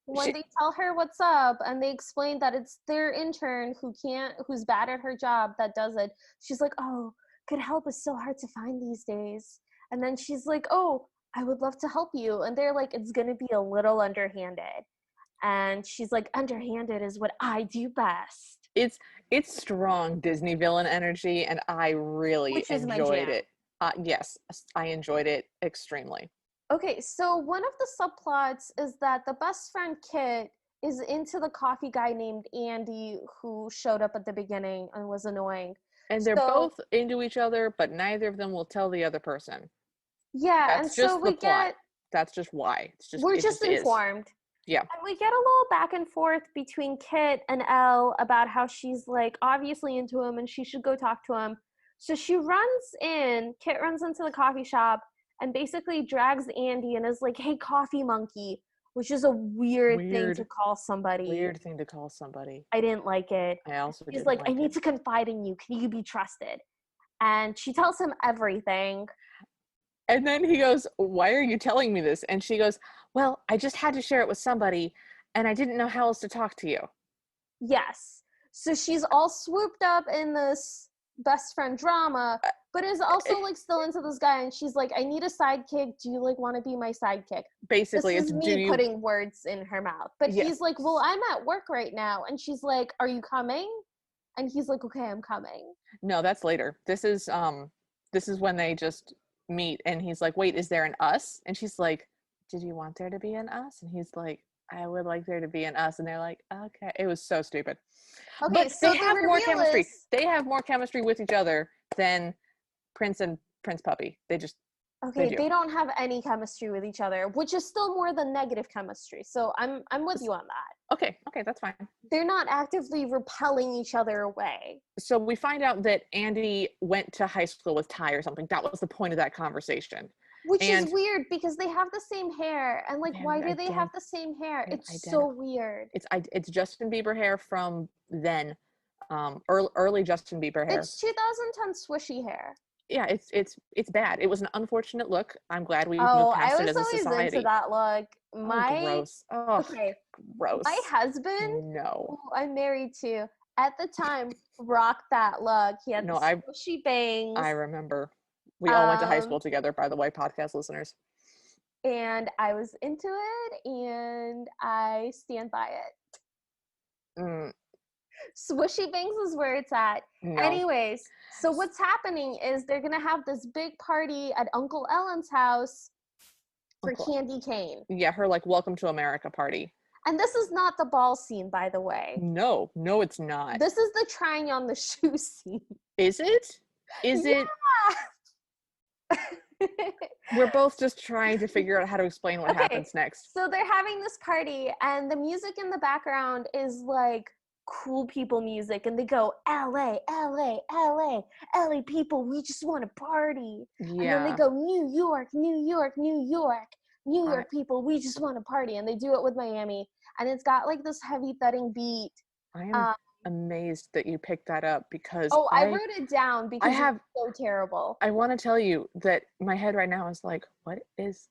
when they tell her what's up and they explain that it's their intern who's bad at her job that does it, she's like, oh, good help is so hard to find these days. And then she's like, oh, I would love to help you. And they're like, it's going to be a little underhanded. And she's like, underhanded is what I do best.
It's strong Disney villain energy, and I really enjoyed it. Yes, I enjoyed it extremely.
Okay, so one of the subplots is that the best friend Kit is into the coffee guy named Andy who showed up at the beginning and was annoying.
And they're both into each other, but neither of them will tell the other person.
Yeah,
that's
and
just
so we get...
That's just why.
We're just informed.
Yeah.
And we get a little back and forth between Kit and Elle about how she's like obviously into him and she should go talk to him. So Kit runs into the coffee shop and basically drags Andy and is like, hey, coffee monkey, which is a weird thing to call somebody.
Weird thing to call somebody.
I didn't like it.
I also
He's like, I need to confide in you. Can you be trusted? And she tells him everything.
And then he goes, why are you telling me this? And she goes, well, I just had to share it with somebody, and I didn't know how else to talk to you.
Yes. So she's all swooped up in this best friend drama, but is also like still into this guy, and she's like, I need a sidekick. Do you like want to be my sidekick?
Basically,
this
it's
is
do
me
you
putting words in her mouth. But
yes.
he's like, well, I'm at work right now, and she's like, are you coming? And he's like, okay, I'm coming.
No, that's later. This is when they just meet, and he's like, wait, is there an us? And she's like, did you want there to be an us? And he's like, I would like there to be an us. And they're like, okay. It was so stupid.
Okay,
But
so
they have more chemistry.
is...
They have more chemistry with each other than Prince and Prince Puppy.
Okay, they don't have any chemistry with each other, which is still more than negative chemistry. So I'm with you on that.
Okay, that's fine.
They're not actively repelling each other away.
So we find out that Andy went to high school with Ty or something. That was the point of that conversation.
Which is weird because they have the same hair, and like, why do they have the same hair? It's so weird.
It's Justin Bieber hair from then, early Justin Bieber hair.
It's 2010 swishy hair.
Yeah, it's bad. It was an unfortunate look. I'm glad we moved past it as a society.
I was always into that look.
Gross. Oh,
okay,
gross.
My husband, who I'm married to, at the time rocked that look. He had swishy bangs.
I remember. We all went to high school together, by the way, podcast listeners.
And I was into it, and I stand by it. Swishy bangs is where it's at. No. Anyways, so what's happening is they're gonna have this big party at Uncle Ellen's house for Candy Cane.
Yeah, her like welcome to America party.
And this is not the ball scene, by the way.
No, it's not.
This is the trying on the shoe scene.
Is it? It? We're both just trying to figure out how to explain what happens next.
So they're having this party, and the music in the background is like cool people music, and they go, LA, LA, LA, LA people, we just want to party. Yeah. And then they go, New York, New York, New York, New York people, we just want to party. And they do it with Miami, and it's got like this heavy thudding beat.
I am amazed that you picked that up because
I wrote it down because it's so terrible.
I want to tell you that my head right now is like, what is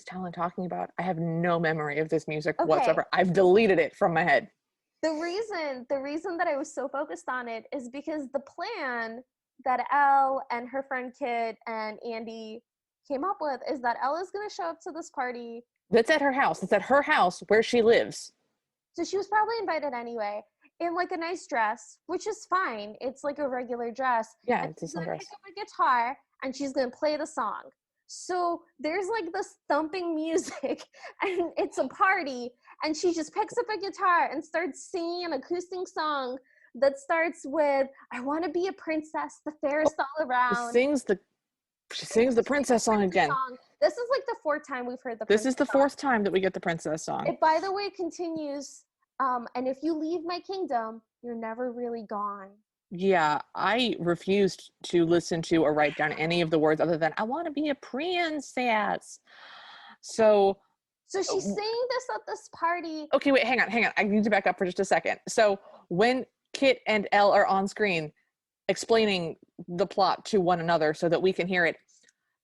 Talon talking about? I have no memory of this music whatsoever. I've deleted it from my head.
The reason that I was so focused on it is because the plan that Elle and her friend Kit and Andy came up with is that Elle is going to show up to this party.
That's at her house. It's at her house where she lives.
So she was probably invited anyway, in like a nice dress, which is fine. It's like a regular dress.
Yeah, it's a sundress.
She's going to pick up a guitar, and she's going to play the song. So there's like this thumping music, and it's a party, and she just picks up a guitar and starts singing an acoustic song that starts with, I want to be a princess, the fairest all around.
She sings the princess song again.
This is like the fourth time we've heard the
princess song. This is the fourth time that we get the princess song.
It, by the way, continues, and if you leave my kingdom, you're never really gone.
Yeah, I refused to listen to or write down any of the words other than I want to be a princess. So
she's saying this at this party.
Okay, wait, hang on. I need to back up for just a second. So when Kit and Elle are on screen explaining the plot to one another so that we can hear it,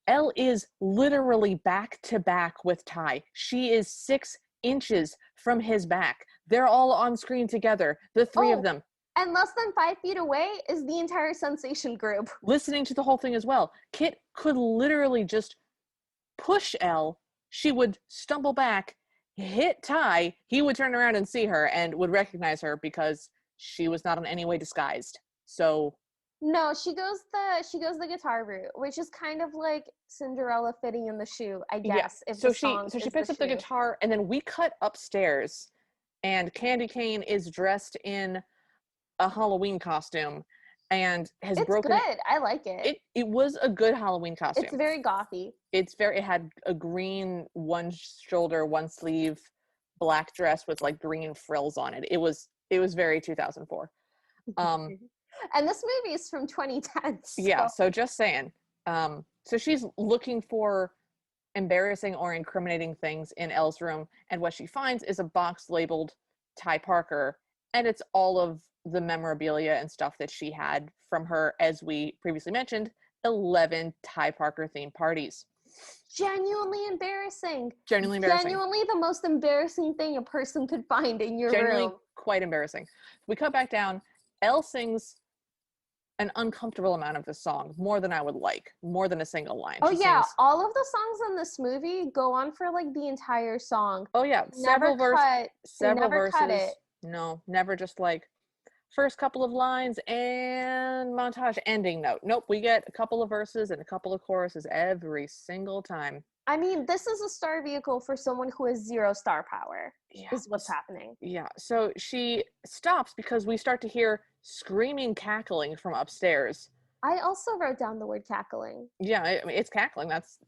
Elle is literally back to back with Ty. She is 6 inches from his back. They're all on screen together, the three of them.
And less than 5 feet away is the entire Sensation group.
Listening to the whole thing as well. Kit could literally just push Elle. She would stumble back, hit Ty. He would turn around and see her and would recognize her because she was not in any way disguised. So
no, she goes the guitar route, which is kind of like Cinderella fitting in the shoe, I guess.
Yeah. So she picks up the guitar, and then we cut upstairs, and Candy Cane is dressed in a Halloween costume and has broken.
It's good. I like it.
It was a good Halloween costume.
It's very gothy.
It had a green one shoulder, one sleeve, black dress with like green frills on it. It was very 2004.
And this movie is from 2010. So.
Yeah, so just saying. So she's looking for embarrassing or incriminating things in Elle's room, and what she finds is a box labeled Ty Parker, and it's all of the memorabilia and stuff that she had from her, as we previously mentioned, 11 Ty Parker themed parties.
Genuinely embarrassing.
Genuinely
the most embarrassing thing a person could find in your room.
Quite embarrassing. We cut back down. Elle sings an uncomfortable amount of the song, more than I would like, more than a single line.
Oh
She
yeah,
sings,
all of the songs in this movie go on for like the entire song.
oh yeah,
Never cut. They
several
never cut
verses.
it.
No, never just like first couple of lines and montage ending note. Nope, we get a couple of verses and a couple of choruses every single time.
I mean, this is a star vehicle for someone who has 0 star power,
Yeah.
is what's happening.
Yeah. So she stops because we start to hear screaming, cackling from upstairs.
I also wrote down the word cackling.
Yeah, I mean, it's cackling. That's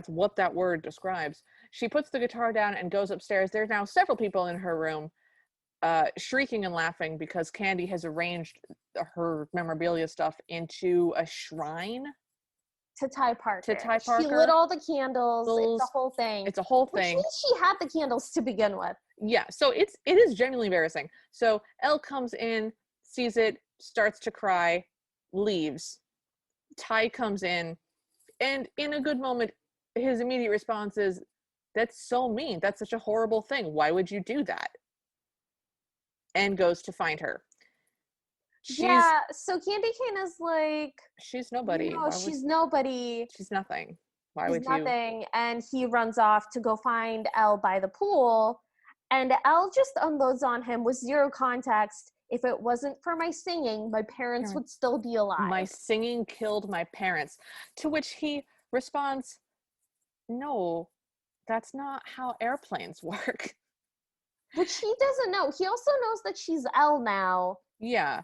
what that word describes. She puts the guitar down and goes upstairs. There's now several people in her room, shrieking and laughing because Candy has arranged her memorabilia stuff into a shrine
To Ty Parker.
to Ty
She
Parker.
lit all the candles. It's a whole thing.
It's a whole
Which
thing.
means she had the candles to begin with.
Yeah, so it is genuinely embarrassing. So Elle comes in, sees it, starts to cry, leaves. Ty comes in, and in a good moment, his immediate response is, "That's so mean. That's such a horrible thing. Why would you do that?" And goes to find her.
Yeah, so Candy Cane is like,
She's nobody.
no, she's nobody.
She's nothing. Why
She's
would you?
nothing. And he runs off to go find Elle by the pool. And Elle just unloads on him with 0 context. If it wasn't for my singing, my parents would still be alive.
My singing killed my parents. To which he responds, "No, that's not how airplanes work."
Which he doesn't know. He also knows that she's Elle now.
Yeah.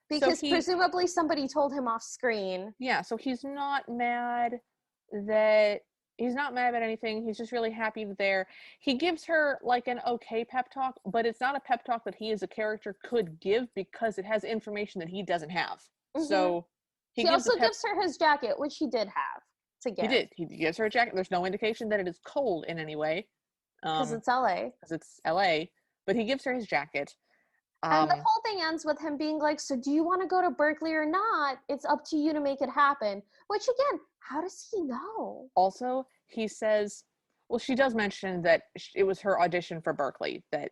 Because presumably somebody told him off screen.
Yeah, so he's not mad about anything. He's just really happy there. He gives her like an okay pep talk, but it's not a pep talk that he as a character could give because it has information that he doesn't have. Mm-hmm. So
he also gives her his jacket, which he did have to give.
He did. He gives her a jacket. There's no indication that it is cold in any way.
Because it's LA.
Because it's LA. But he gives her his jacket.
And the whole thing ends with him being like, so do you want to go to Berkeley or not? It's up to you to make it happen. Which again, how does he know?
Also, he says, well, she does mention that it was her audition for Berkeley. That.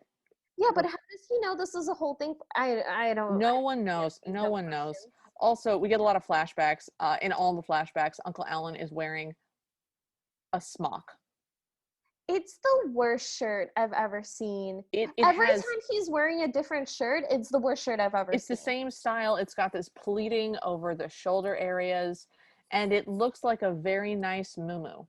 Yeah, but how does he know this is a whole thing? I don't.
No one knows. No one knows. Also, we get a lot of flashbacks. In all the flashbacks, Uncle Alan is wearing a smock.
It's the worst shirt I've ever seen. Every time he's wearing a different shirt, it's the worst shirt I've ever seen.
It's the same style. It's got this pleating over the shoulder areas, and it looks like a very nice muumuu.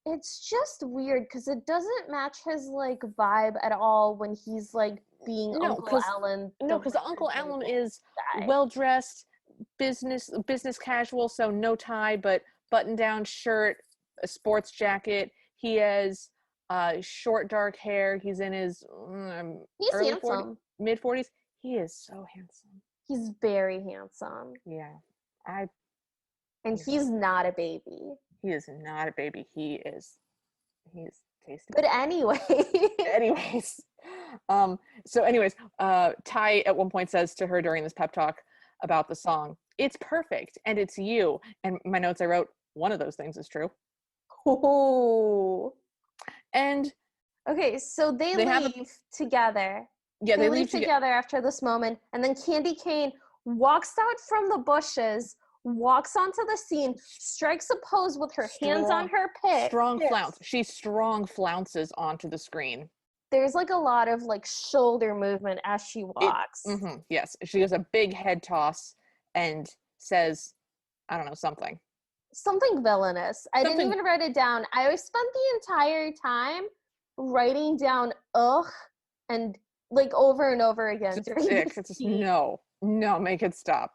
It's just weird because it doesn't match his like vibe at all when he's like being Uncle Alan.
No, because Uncle Alan is well dressed, business casual, so no tie, but button down shirt, a sports jacket. He has short dark hair. He's in his
he's handsome.
Mid-40s. He is so handsome.
He's very handsome.
Yeah.
And he's not a baby.
He is not a baby. He's tasty.
But anyway.
So anyways, Ty at one point says to her during this pep talk about the song, "It's perfect and it's you." And my notes I wrote, one of those things is true.
Oh.
And
okay, so they leave together.
Yeah,
they leave together after this moment, and then Candy Cane walks out from the bushes, walks onto the scene, strikes a pose with her hands on her hips.
She strong flounces onto the screen.
There's like a lot of like shoulder movement as she walks.
Yes, she does a big head toss and says, I don't know, something
villainous. I didn't even write it down. I spent the entire time writing down ugh and like over and over again.
No, make it stop.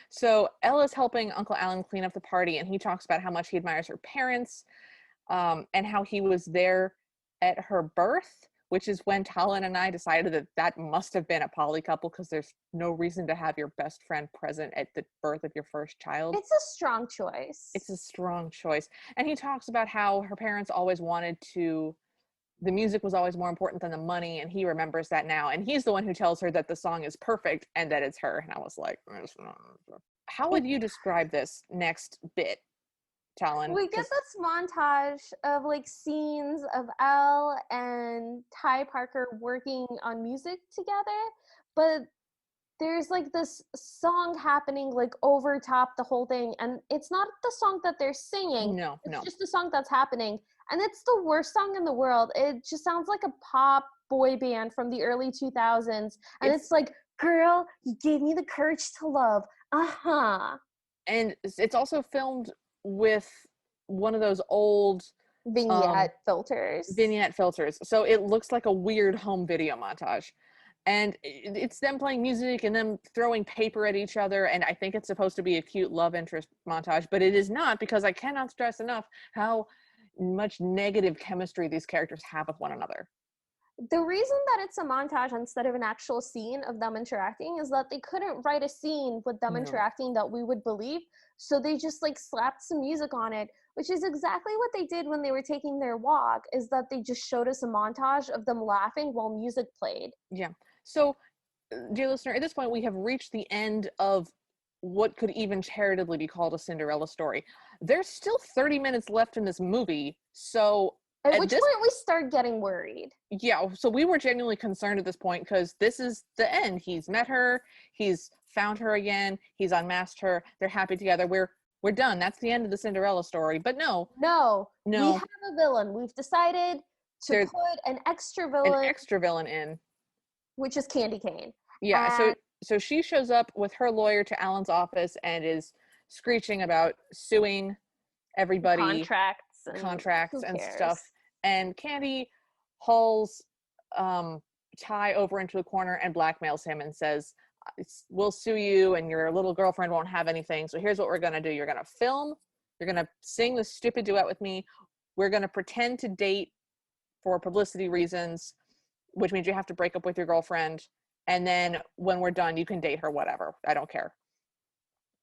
So Elle is helping Uncle Alan clean up the party, and he talks about how much he admires her parents, and how he was there at her birth, which is when Talon and I decided that must have been a poly couple, because there's no reason to have your best friend present at the birth of your first child.
It's a strong choice.
And he talks about how her parents always wanted the music was always more important than the money, and he remembers that now. And he's the one who tells her that the song is perfect and that it's her. And I was like, how would you describe this next bit, Talon?
We get this montage of like scenes of Elle and Ty Parker working on music together, but there's like this song happening like over top the whole thing, and it's not the song that they're singing.
No,
It's
no.
just the song that's happening, and it's the worst song in the world. It just sounds like a pop boy band from the early 2000s, and it's like, girl, you gave me the courage to love.
And it's also filmed with one of those old
Vignette filters.
So it looks like a weird home video montage. And it's them playing music and them throwing paper at each other. And I think it's supposed to be a cute love interest montage, but it is not, because I cannot stress enough how much negative chemistry these characters have with one another.
The reason that it's a montage instead of an actual scene of them interacting is that they couldn't write a scene with them interacting that we would believe. So they just like slapped some music on it, which is exactly what they did when they were taking their walk, is that they just showed us a montage of them laughing while music played.
Yeah. So, dear listener, at this point we have reached the end of what could even charitably be called a Cinderella story. There's still 30 minutes left in this movie, so
at which point we start getting worried.
Yeah, so we were genuinely concerned at this point, because this is the end. He's met her, he's found her again, he's unmasked her, they're happy together, we're done. That's the end of the Cinderella story. But no,
we have a villain. We've decided to put an extra villain
in,
which is Candy Cane.
Yeah, so she shows up with her lawyer to Alan's office and is screeching about suing everybody, contracts and stuff. And Candy hauls Ty over into a corner and blackmails him and says, we'll sue you and your little girlfriend won't have anything. So here's what we're going to do. You're going to film, you're going to sing this stupid duet with me. We're going to pretend to date for publicity reasons, which means you have to break up with your girlfriend. And then when we're done, you can date her, whatever. I don't care.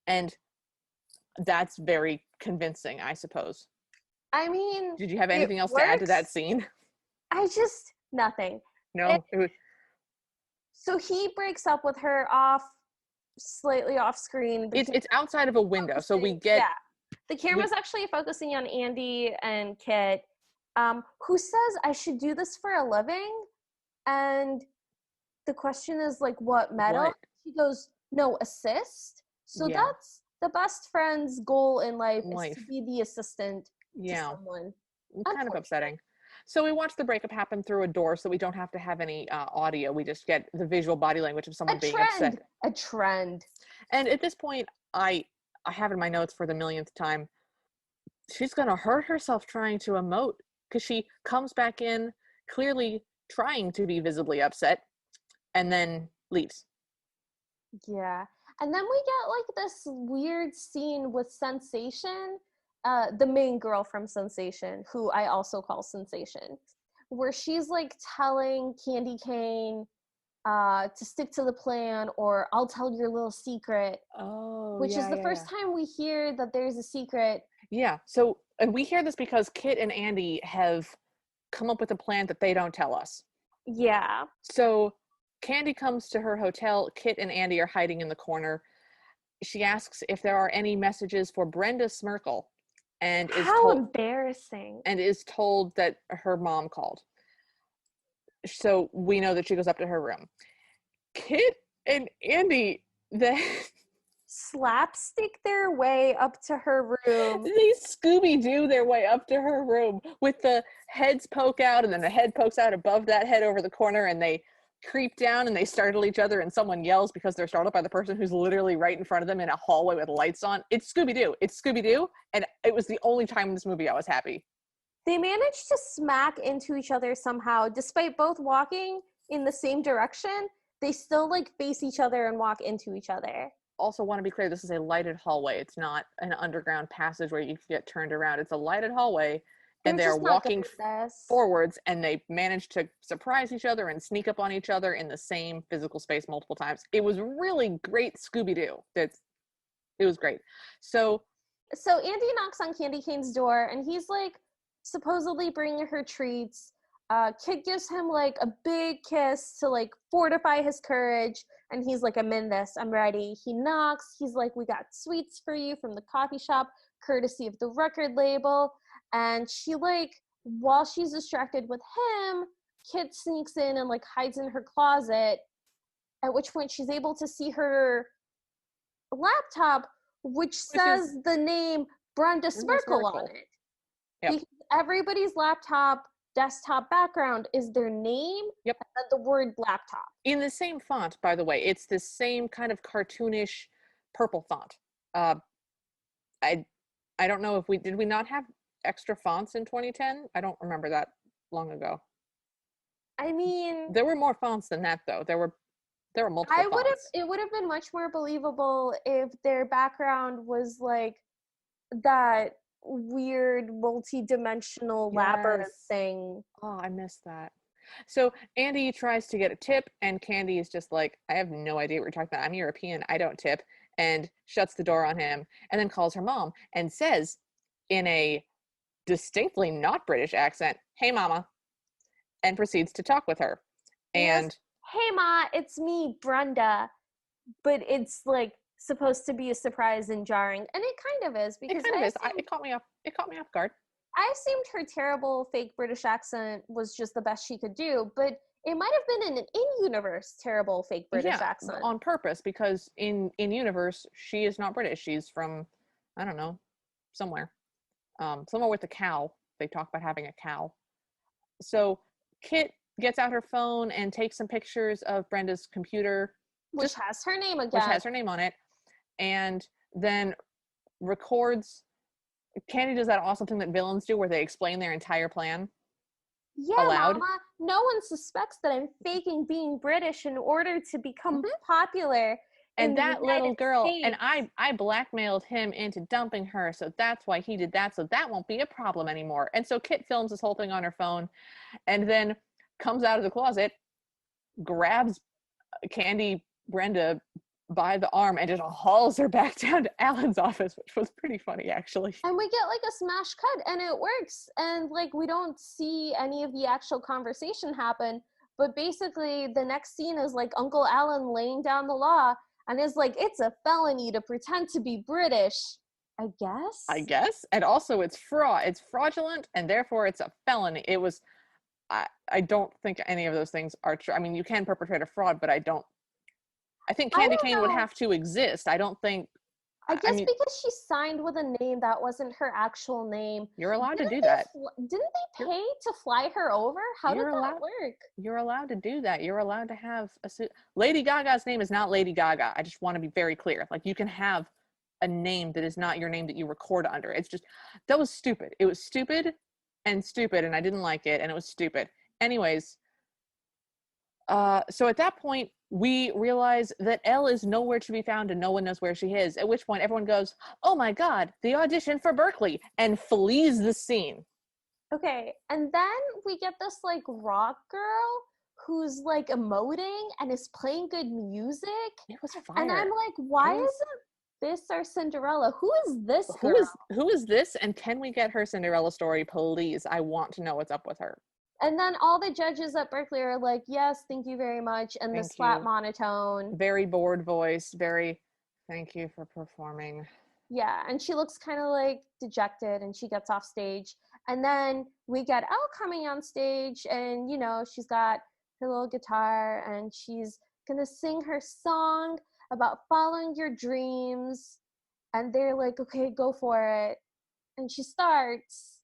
And that's very convincing, I suppose.
I mean,
did you have anything else to add to that scene?
Nothing.
No.
So he breaks up with her slightly off screen.
It's outside of a window, so we get...
Yeah. The camera's actually focusing on Andy and Kit, who says, I should do this for a living. And the question is, like, what medal? What? He goes, no, assist. So that's the best friend's goal in life is to be the assistant to someone.
Kind of upsetting. So we watch the breakup happen through a door, so we don't have to have any audio. We just get the visual body language of someone being upset.
A trend.
And at this point, I have in my notes for the millionth time, she's going to hurt herself trying to emote, because she comes back in clearly trying to be visibly upset and then leaves.
Yeah. And then we get like this weird scene with Sensation, the main girl from Sensation, who I also call Sensation, where she's like telling Candy Cane to stick to the plan, or I'll tell your little secret. Which is the first time we hear that there's a secret.
Yeah. So, and we hear this because Kit and Andy have come up with a plan that they don't tell us.
Yeah.
So Candy comes to her hotel. Kit and Andy are hiding in the corner. She asks if there are any messages for Brenda Smirkle, and is
embarrassing.
And is told that her mom called. So we know that she goes up to her room. Kit and Andy then
slapstick their way up to her room.
They Scooby-Doo their way up to her room with the heads poke out, and then the head pokes out above that head over the corner, and they creep down and they startle each other, and someone yells because they're startled by the person who's literally right in front of them in a hallway with lights on. It's Scooby-Doo. It's Scooby-Doo, and it was the only time in this movie I was happy.
They managed to smack into each other somehow. Despite both walking in the same direction, they still like face each other and walk into each other.
Also want to be clear, this is a lighted hallway. It's not an underground passage where you can get turned around. It's a lighted hallway, and they're walking forwards, and they managed to surprise each other and sneak up on each other in the same physical space multiple times. It was really great Scooby-Doo. It was great. So
Andy knocks on Candy Cane's door, and he's like supposedly bringing her treats. Kid gives him like a big kiss to like fortify his courage, and he's like, I'm in this, I'm ready. He knocks, he's like, we got sweets for you from the coffee shop, courtesy of the record label. And she like, while she's distracted with him, Kid sneaks in and like hides in her closet, at which point she's able to see her laptop, which says the name Brenda Smirkle on it.
Yep.
Because everybody's laptop desktop background is their name and then the word laptop.
In the same font, by the way. It's the same kind of cartoonish purple font. I don't know if did we not have extra fonts in 2010? I don't remember that long ago.
I mean,
there were more fonts than that, though. There were multiple fonts.
It would have been much more believable if their background was like that weird multi-dimensional labyrinth thing.
Oh, I missed that. So Andy tries to get a tip, and Candy is just like, I have no idea what you're talking about. I'm European. I don't tip. And shuts the door on him, and then calls her mom and says in a distinctly not British accent, "Hey, Mama," and proceeds to talk with her. And
hey, Ma, it's me, Brenda. But it's like supposed to be a surprise and jarring, and it kind of is, because
it caught me off guard.
I assumed her terrible fake British accent was just the best she could do, but it might have been an in-universe terrible fake British accent
on purpose, because in universe she is not British. She's from, I don't know, somewhere with a cow. They talk about having a cow. So Kit gets out her phone and takes some pictures of Brenda's computer,
which has her name again.
Which has her name on it, and then records. Candy does that awesome thing that villains do, where they explain their entire plan.
Yeah, aloud. Mama, no one suspects that I'm faking being British in order to become popular.
And that little girl, and I blackmailed him into dumping her, so that's why he did that, so that won't be a problem anymore. And so Kit films this whole thing on her phone, and then comes out of the closet, grabs Brenda by the arm, and just hauls her back down to Alan's office, which was pretty funny, actually.
And we get like a smash cut, and it works, and like we don't see any of the actual conversation happen, but basically the next scene is like Uncle Alan laying down the law and is like, it's a felony to pretend to be British, I guess.
And also it's fraudulent, and therefore it's a felony. It was, I don't think any of those things are true. I mean, you can perpetrate a fraud, but I think Candy Cane would have to exist. I don't think.
I guess because she signed with a name that wasn't her actual name.
You're allowed to do that.
Didn't they pay to fly her over? How did that work?
You're allowed to do that. You're allowed to have a suit. Lady Gaga's name is not Lady Gaga. I just want to be very clear. Like, you can have a name that is not your name that you record under. It's just, that was stupid. It was stupid, and I didn't like it, and it was stupid. Anyways, so at that point, we realize that Elle is nowhere to be found and no one knows where she is, at which point everyone goes, oh my God, the audition for Berkeley, and flees the scene.
Okay, and then we get this like rock girl who's like emoting and is playing good music.
It was fire.
And I'm like, why isn't this our Cinderella? Who is this girl?
Who is this? And can we get her Cinderella story, please? I want to know what's up with her.
And then all the judges at Berkeley are like, yes, thank you very much. And the flat monotone.
Very bored voice. Very, thank you for performing.
Yeah, and she looks kind of like dejected, and she gets off stage. And then we get Elle coming on stage, and, you know, she's got her little guitar, and she's going to sing her song about following your dreams. And they're like, okay, go for it. And she starts.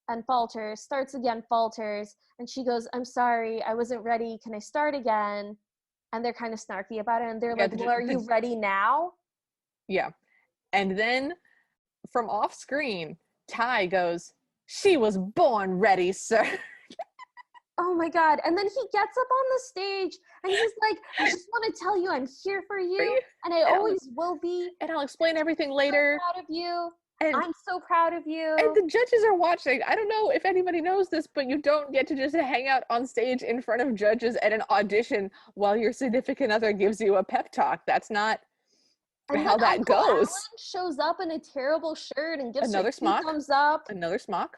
And falters, starts again, falters, and she goes, I'm sorry, I wasn't ready, can I start again? And they're kind of snarky about it, and they're like, well, are you ready now?
Yeah. And then from off screen, Ty goes, she was born ready, sir.
Oh my God. And then he gets up on the stage and he's like, I just want to tell you I'm here for you, and I always will be.
And I'll explain everything later.
I'm proud of you.
And
I'm so proud of you.
And the judges are watching. I don't know if anybody knows this, but you don't get to just hang out on stage in front of judges at an audition while your significant other gives you a pep talk. That's not how that
Uncle
goes.
Alan shows up in a terrible shirt and gives
another
her
smock.
Thumbs up.
Another smock.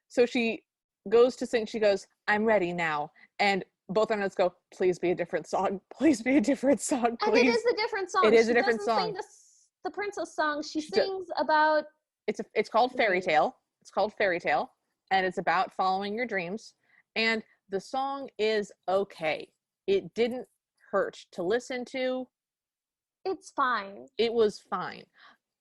So she goes to sing. She goes, I'm ready now. And both our notes go, please be a different song. Please be a different song. Please.
And it is a different song.
It is a different song.
She doesn't sing the princess song. She sings about...
It's called Fairy Tale. It's called Fairy Tale, and it's about following your dreams. And the song is okay. It didn't hurt to listen to.
It's fine.
It was fine.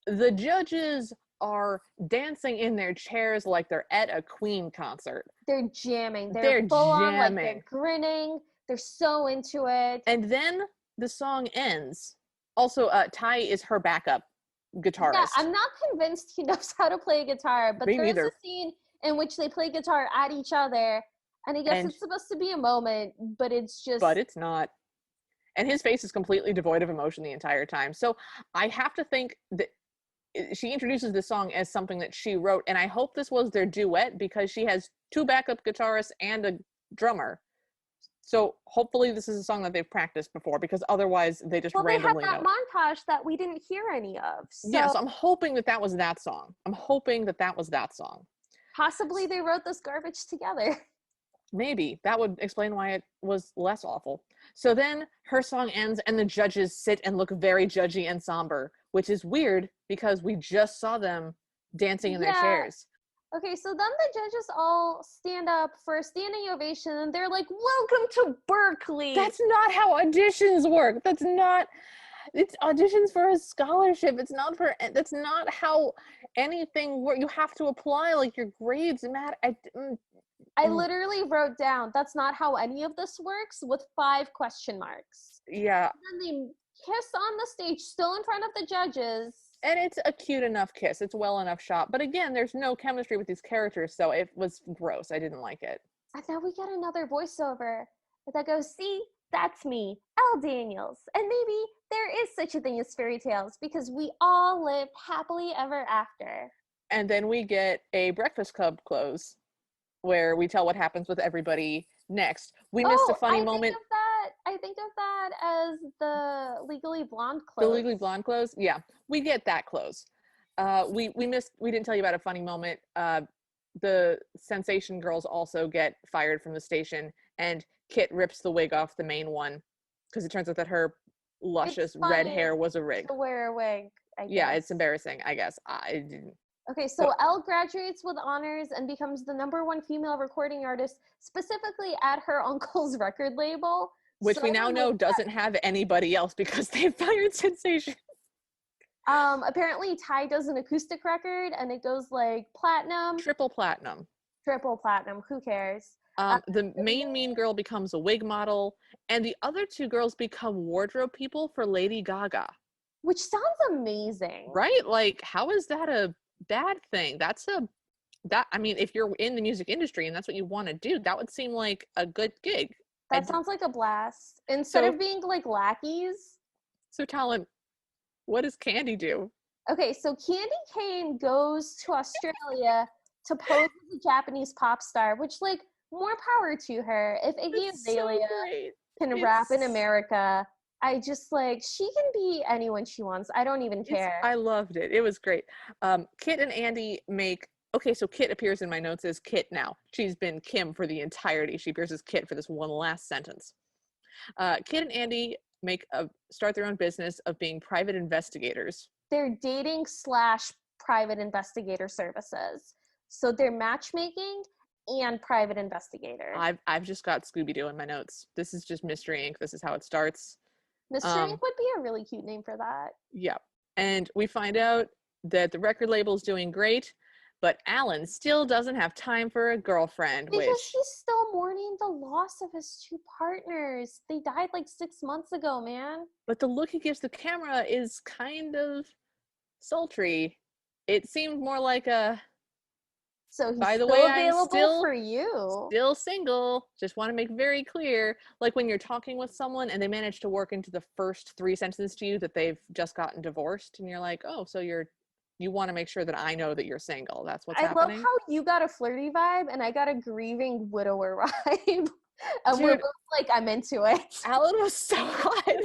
The judges are dancing in their chairs like they're at a Queen concert.
They're jamming.
They're
full on, like, they're
jamming.
grinning. They're so into it.
And then the song ends. Also, Ty is her backup guitarist.
Yeah, I'm not convinced he knows how to play guitar, but
Me
there is
neither.
a scene in which they play guitar at each other, and I guess it's supposed to be a moment, but it's just...
But it's not. And his face is completely devoid of emotion the entire time. So I have to think that she introduces the song as something that she wrote, and I hope this was their duet, because she has 2 backup guitarists and a drummer. So hopefully this is a song that they've practiced before, because otherwise they just randomly
they had that montage that we didn't hear any of. So
yes, I'm hoping that was that song.
Possibly they wrote this garbage together.
Maybe. That would explain why it was less awful. So then her song ends and the judges sit and look very judgy and somber, which is weird because we just saw them dancing in their chairs.
Okay, so then the judges all stand up for a standing ovation and they're like, "Welcome to Berkeley."
That's not how auditions work. It's auditions for a scholarship. That's not how anything works. You have to apply, like, your grades matter.
I literally wrote down, "That's not how any of this works," with 5 question marks.
Yeah.
And then they kiss on the stage, still in front of the judges.
And it's a cute enough kiss. It's well enough shot. But again, there's no chemistry with these characters, so it was gross. I didn't like it.
And then we get another voiceover that goes, "See, that's me, Elle Daniels. And maybe there is such a thing as fairy tales because we all lived happily ever after."
And then we get a Breakfast Club close where we tell what happens with everybody next. We missed a funny moment.
I think of that as the Legally Blonde close.
The Legally Blonde close? Yeah, we get that close. We didn't tell you about a funny moment. The Sensation girls also get fired from the station, and Kit rips the wig off the main one because it turns out that her luscious red hair was a rig.
To wear a wig, I guess.
Yeah, it's embarrassing, I guess. I didn't.
Okay, so Elle graduates with honors and becomes the #1 female recording artist, specifically at her uncle's record label.
Which we now know doesn't have anybody else because they fired Sensation.
Apparently Ty does an acoustic record and it goes like platinum.
Triple platinum.
Who cares?
The main mean girl becomes a wig model, and the other 2 girls become wardrobe people for Lady Gaga.
Which sounds amazing.
Right? Like, how is that a bad thing? I mean, if you're in the music industry and that's what you want to do, that would seem like a good gig.
That sounds like a blast. Instead of being like lackeys.
So Talon, what does Candy do?
Okay, so Candy Cane goes to Australia to pose as a Japanese pop star, which, like, more power to her. If Iggy Azalea can rap in America, I just, like, she can be anyone she wants. I don't even care.
I loved it. It was great. Kit and Andy okay, so Kit appears in my notes as Kit now. She's been Kim for the entirety. She appears as Kit for this one last sentence. Kit and Andy start their own business of being private investigators.
They're dating / private investigator services. So they're matchmaking and private investigator.
I've just got Scooby-Doo in my notes. This is just Mystery Inc. This is how it starts.
Mystery Inc. would be a really cute name for that.
Yeah. And we find out that the record label is doing great, but Alan still doesn't have time for a girlfriend.
Because he's still mourning the loss of his 2 partners. They died like 6 months ago, man.
But the look he gives the camera is kind of sultry. It seemed more like
so he's
by the
still
way,
available for you.
Still single. Just want to make very clear, like when you're talking with someone and they manage to work into the first 3 sentences to you that they've just gotten divorced, and you're like, oh, so you want to make sure that I know that you're single. That's what's happening.
I love how you got a flirty vibe and I got a grieving widower vibe. And we're both like, I'm into it.
Alan was so hot.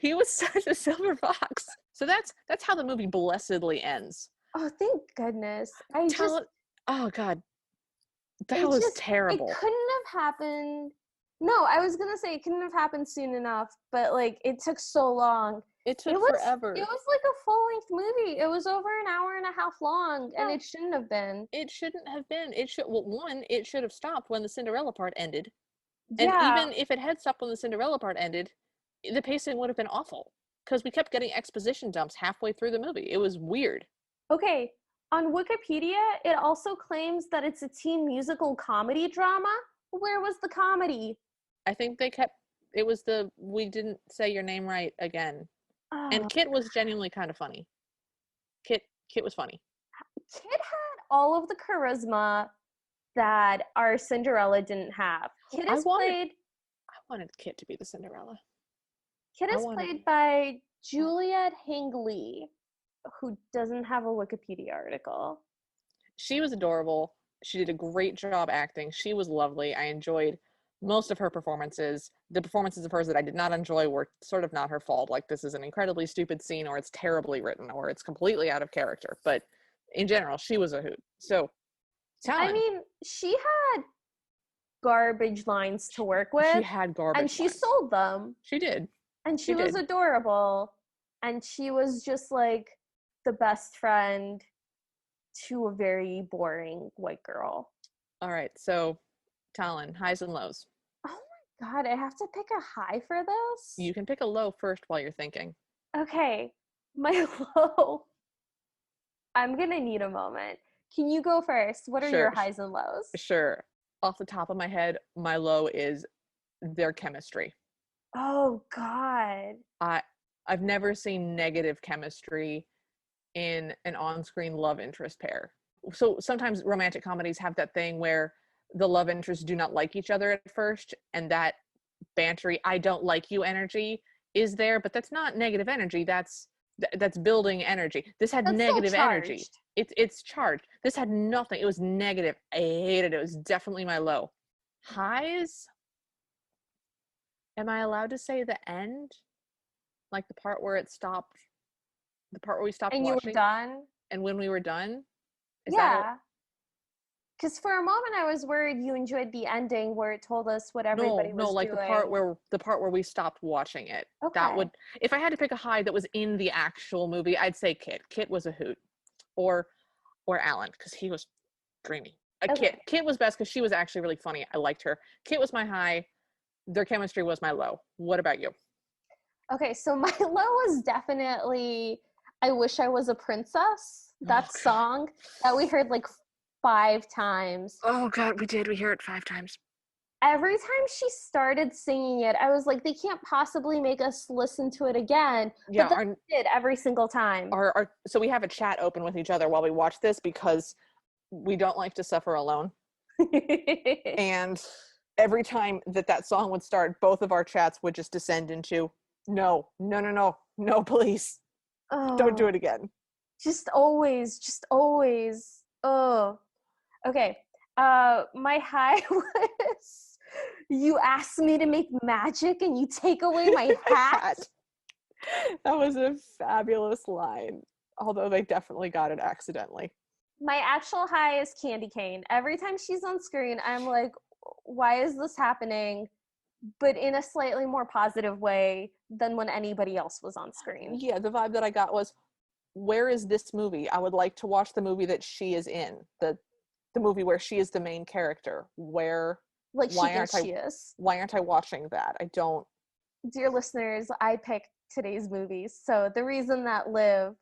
He was such a silver fox. So that's how the movie blessedly ends.
Oh, thank goodness.
Oh God. That was terrible.
It couldn't have happened. No, I was gonna say it couldn't have happened soon enough, but like it took so long.
It took forever.
It was like a full-length movie. It was over an hour and a half long, and it shouldn't have been.
It shouldn't have been. It should have stopped when the Cinderella part ended. And
Yeah.
even if it had stopped when the Cinderella part ended, the pacing would have been awful because we kept getting exposition dumps halfway through the movie. It was weird.
Okay. On Wikipedia, it also claims that it's a teen musical comedy drama. Where was the comedy?
I think they kept it was the we didn't say your name right again. And
Oh,
Kit was genuinely kind of funny. Kit was funny.
Kid had all of the charisma that our Cinderella didn't have. Kid
I
is
wanted
played
I wanted Kit to be the Cinderella.
Kid
I
is
wanted
played by Juliet Hingley, who doesn't have a Wikipedia article.
She was adorable. She did a great job acting. She was lovely. I enjoyed most of her performances. The performances of hers that I did not enjoy were sort of not her fault. Like, this is an incredibly stupid scene, or it's terribly written, or it's completely out of character. But in general, she was a hoot. So,
I
Talon,
mean, she had garbage lines to work
she
with,
had
and
garbage
she
lines.
sold them,
She did.
and
She
she was
did.
adorable, and she was just like the best friend to a very boring white girl.
All right. So, Talon, highs and lows.
Oh my god, I have to pick a high for this?
You can pick a low first while you're thinking.
Okay, my low. I'm gonna need a moment. Can you go first? What are your
Sure.
highs and lows?
Sure. Off the top of my head, my low is their chemistry.
Oh god.
I I've never seen negative chemistry in an on-screen love interest pair. So sometimes romantic comedies have that thing where the love interests do not like each other at first, and that bantery "I don't like you" energy is there, but that's not negative energy. That's building energy. This had
That's still
negative energy.
charged.
It's charged. This had nothing. It was negative. I hated it. It was definitely my low. Highs. Am I allowed to say the end? Like the part where it stopped, the part where we stopped
And you were
watching,
done?
and when we were done? Is that
Yeah. Because for a moment I was worried you enjoyed the ending where it told us what everybody
no,
was
like
doing.
the part where we stopped watching it. That
Okay.
would, if I had to pick a high that was in the actual movie, I'd say Kit. Kit was a hoot. Or Alan, because he was dreamy.
Okay.
Kit was best because she was actually really funny. I liked her. Kit was my high. Their chemistry was my low. What about you?
Okay, so my low was definitely I Wish I Was a Princess.
Oh
That
god.
song that we heard like 5 times.
Oh god, we did. We hear it 5 times.
Every time she started singing it, I was like, they can't possibly make us listen to it again.
Yeah,
But then they did every single time.
our so we have a chat open with each other while we watch this because we don't like to suffer alone. And every time that song would start, both of our chats would just descend into no, no, no, no, no, please don't do
Oh,
it again.
just always, just always. Oh, okay. My high was you asked me to make magic and you take away my hat.
That was a fabulous line, although they definitely got it accidentally.
My actual high is Candy Cane. Every time she's on screen, I'm like, why is this happening? But in a slightly more positive way than when anybody else was on screen.
Yeah, the vibe that I got was, where is this movie? I would like to watch the movie that she is in, the movie where she is the main character.
Like she
Why
thinks
aren't I
she is.
why aren't I watching that? I don't.
Dear listeners, I picked today's movies. So the reason that Liv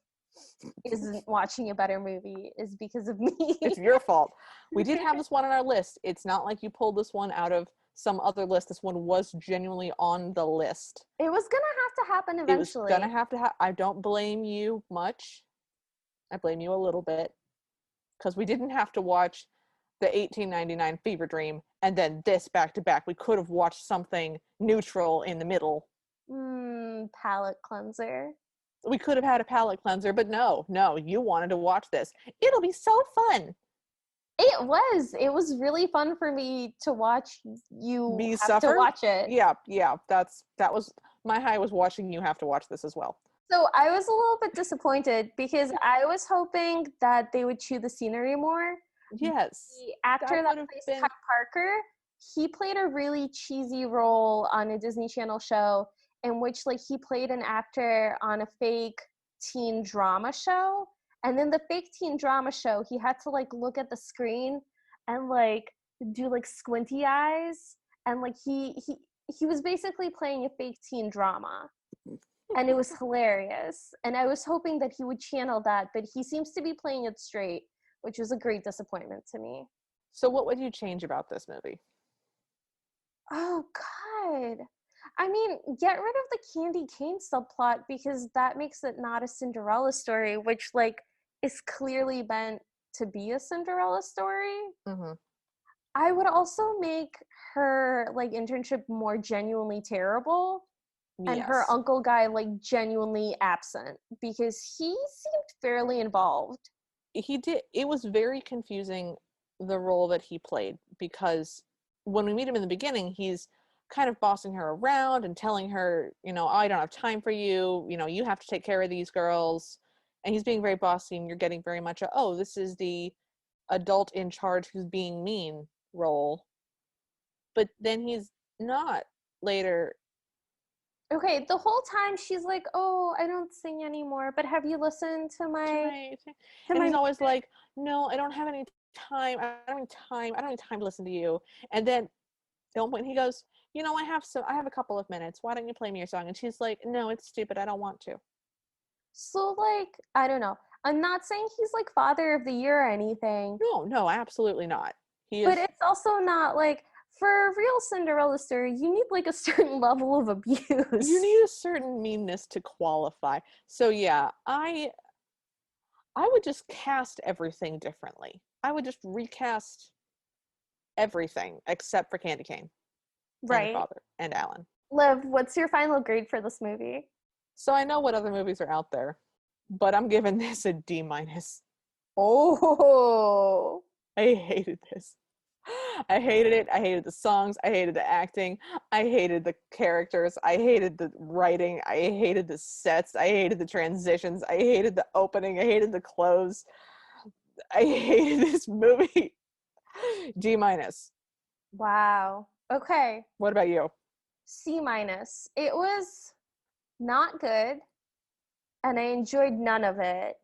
isn't watching a better movie is because of me.
It's your fault. We did have this one on our list. It's not like you pulled this one out of some other list. This one was genuinely on the list.
It was gonna have to happen
It was
eventually.
gonna have to have. I don't blame you much. I blame you a little bit because we didn't have to watch the 1899 Fever Dream and then this back to back. We could have watched something neutral in the middle.
Palette cleanser.
We could have had a palate cleanser, but no, you wanted to watch this. It'll be so fun.
It was really fun for me to watch you
Me
have
suffer?
to watch it.
Yeah, that was my high was watching you have to watch this as well.
So I was a little bit disappointed because I was hoping that they would chew the scenery more.
Yes.
The actor that plays Ty Parker, he played a really cheesy role on a Disney Channel show in which like he played an actor on a fake teen drama show. And then the fake teen drama show, he had to like look at the screen and like do like squinty eyes and like he was basically playing a fake teen drama, and it was hilarious. And I was hoping that he would channel that, but he seems to be playing it straight, which was a great disappointment to me.
So what would you change about this movie?
Oh God. I mean, get rid of the candy cane subplot, because that makes it not a Cinderella story, which like is clearly meant to be a Cinderella story.
Mm-hmm.
I would also make her like internship more genuinely terrible, and her
Yes.
uncle guy like genuinely absent, because he seemed fairly involved.
He did. It was very confusing, the role that he played, because when we meet him in the beginning, he's kind of bossing her around and telling her, I don't have time for you, you have to take care of these girls. And he's being very bossy, and you're getting very much this is the adult in charge who's being mean role. But then he's not later.
Okay, the whole time she's like, "Oh, I don't sing anymore, but have you listened to my
And he's always like, no, I don't have any time. I don't have time. I don't have time to listen to you. And then at one point he goes, I have a couple of minutes. Why don't you play me your song? And she's like, no, it's stupid. I don't want to.
So like, I don't know. I'm not saying he's like father of the year or anything,
No, absolutely not. He
but
is.
it's also not like, for a real Cinderella story, you need like a certain level of abuse.
You need a certain meanness to qualify. So yeah, I would just cast everything differently. I would just recast everything except for Candy Cane and her
Right.
father and Alan.
Liv, what's your final grade for this movie?
So I know what other movies are out there, but I'm giving this a D-.
Oh.
I hated this. I hated it. I hated the songs. I hated the acting. I hated the characters. I hated the writing. I hated the sets. I hated the transitions. I hated the opening. I hated the close. I hated this movie. D-.
Wow. Okay.
What about you?
C-. It was not good, and I enjoyed none of it,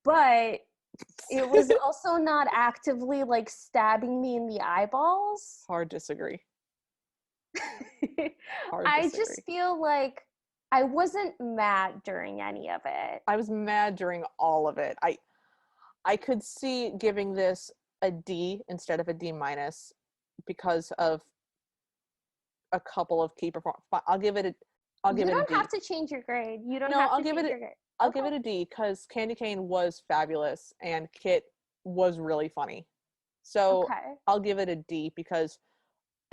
but it was also not actively like stabbing me in the eyeballs.
Hard disagree. Hard
I
disagree.
just feel like I wasn't mad during any of it.
I was mad during all of it. I could see giving this a D instead of a D- because of a couple of key performance. I'll give it a
You don't
D.
have to change your grade. You don't
No,
have
I'll
to
give
change
it
your grade.
I'll
Okay.
give it a D because Candy Cane was fabulous and Kit was really funny. So
Okay.
I'll give it a D because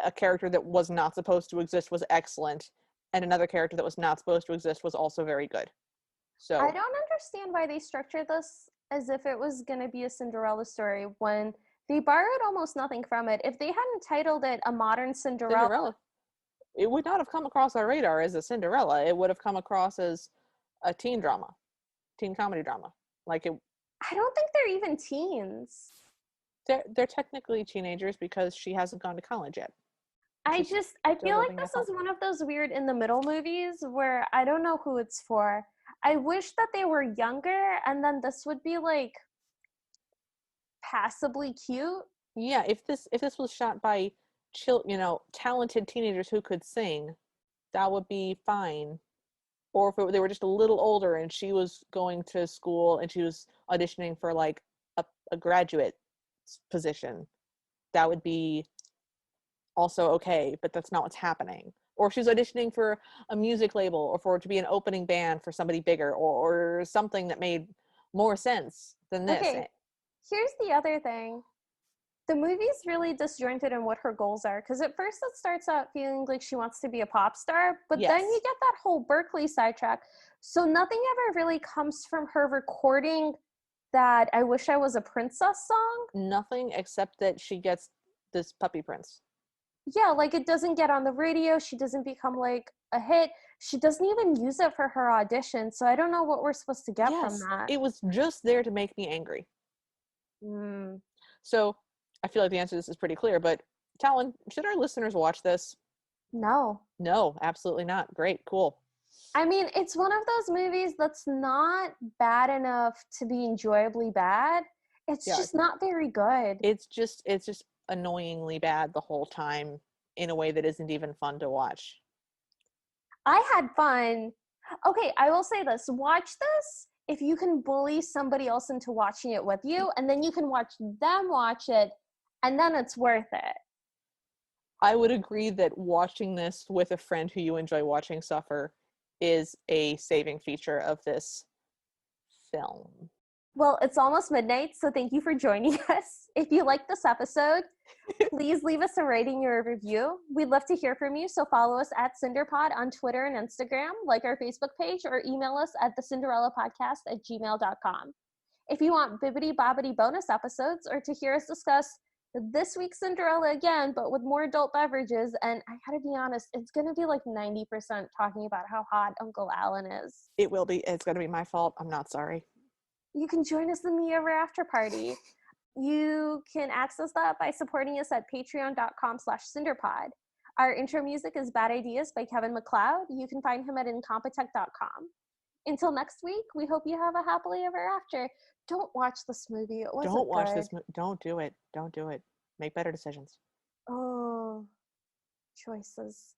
a character that was not supposed to exist was excellent, and another character that was not supposed to exist was also very good. So
I don't understand why they structured this as if it was going to be a Cinderella story when they borrowed almost nothing from it. If they hadn't titled it A Modern Cinderella,
it would not have come across our radar as a Cinderella. It would have come across as a teen comedy drama. Like it,
I don't think they're even teens.
they're technically teenagers because she hasn't gone to college yet.
I
She's
feel like
living at
this
home.
is one of those weird in the middle movies where I don't know who it's for. I wish that they were younger, and then this would be like passably cute.
Yeah, if this was shot by talented teenagers who could sing, that would be fine. Or if they were just a little older and she was going to school and she was auditioning for like a graduate position, that would be also okay, but that's not what's happening. Or she's auditioning for a music label or for it to be an opening band for somebody bigger or something that made more sense than this.
Okay, here's the other thing. The movie's really disjointed in what her goals are, because at first it starts out feeling like she wants to be a pop star, but then you
Yes.
get that whole Berkeley sidetrack. So nothing ever really comes from her recording that I Wish I Was a Princess song.
Nothing except that she gets this puppy prince.
Yeah, like it doesn't get on the radio. She doesn't become like a hit. She doesn't even use it for her audition. So I don't know what we're supposed to get from that.
It was just there to make me angry.
Mm.
So I feel like the answer to this is pretty clear, but Talon, should our listeners watch this?
No.
No, absolutely not. Great, cool.
I mean, it's one of those movies that's not bad enough to be enjoyably bad. It's just not very good.
It's just annoyingly bad the whole time. in a way that isn't even fun to watch.
I had fun. Okay, I will say this. Watch this if you can bully somebody else into watching it with you, and then you can watch them watch it, and then it's worth it.
I would agree that watching this with a friend who you enjoy watching suffer is a saving feature of this film.
Well, it's almost midnight, so thank you for joining us. If you like this episode, please leave us a rating or a review. We'd love to hear from you, so follow us at CinderPod on Twitter and Instagram, like our Facebook page, or email us at thecinderellapodcast@gmail.com. If you want bibbity bobbity bonus episodes, or to hear us discuss this week's Cinderella again, but with more adult beverages, and I gotta be honest, it's gonna be like 90% talking about how hot Uncle Alan is.
It will be. It's going to be my fault. I'm not sorry.
You can join us in the Ever After Party. You can access that by supporting us at patreon.com/cinderpod. Our intro music is Bad Ideas by Kevin MacLeod. You can find him at incompetech.com. Until next week, we hope you have a happily ever after. Don't watch this movie. It wasn't
Don't watch
good.
this. Don't do it. Don't do it. Make better decisions.
Oh, choices.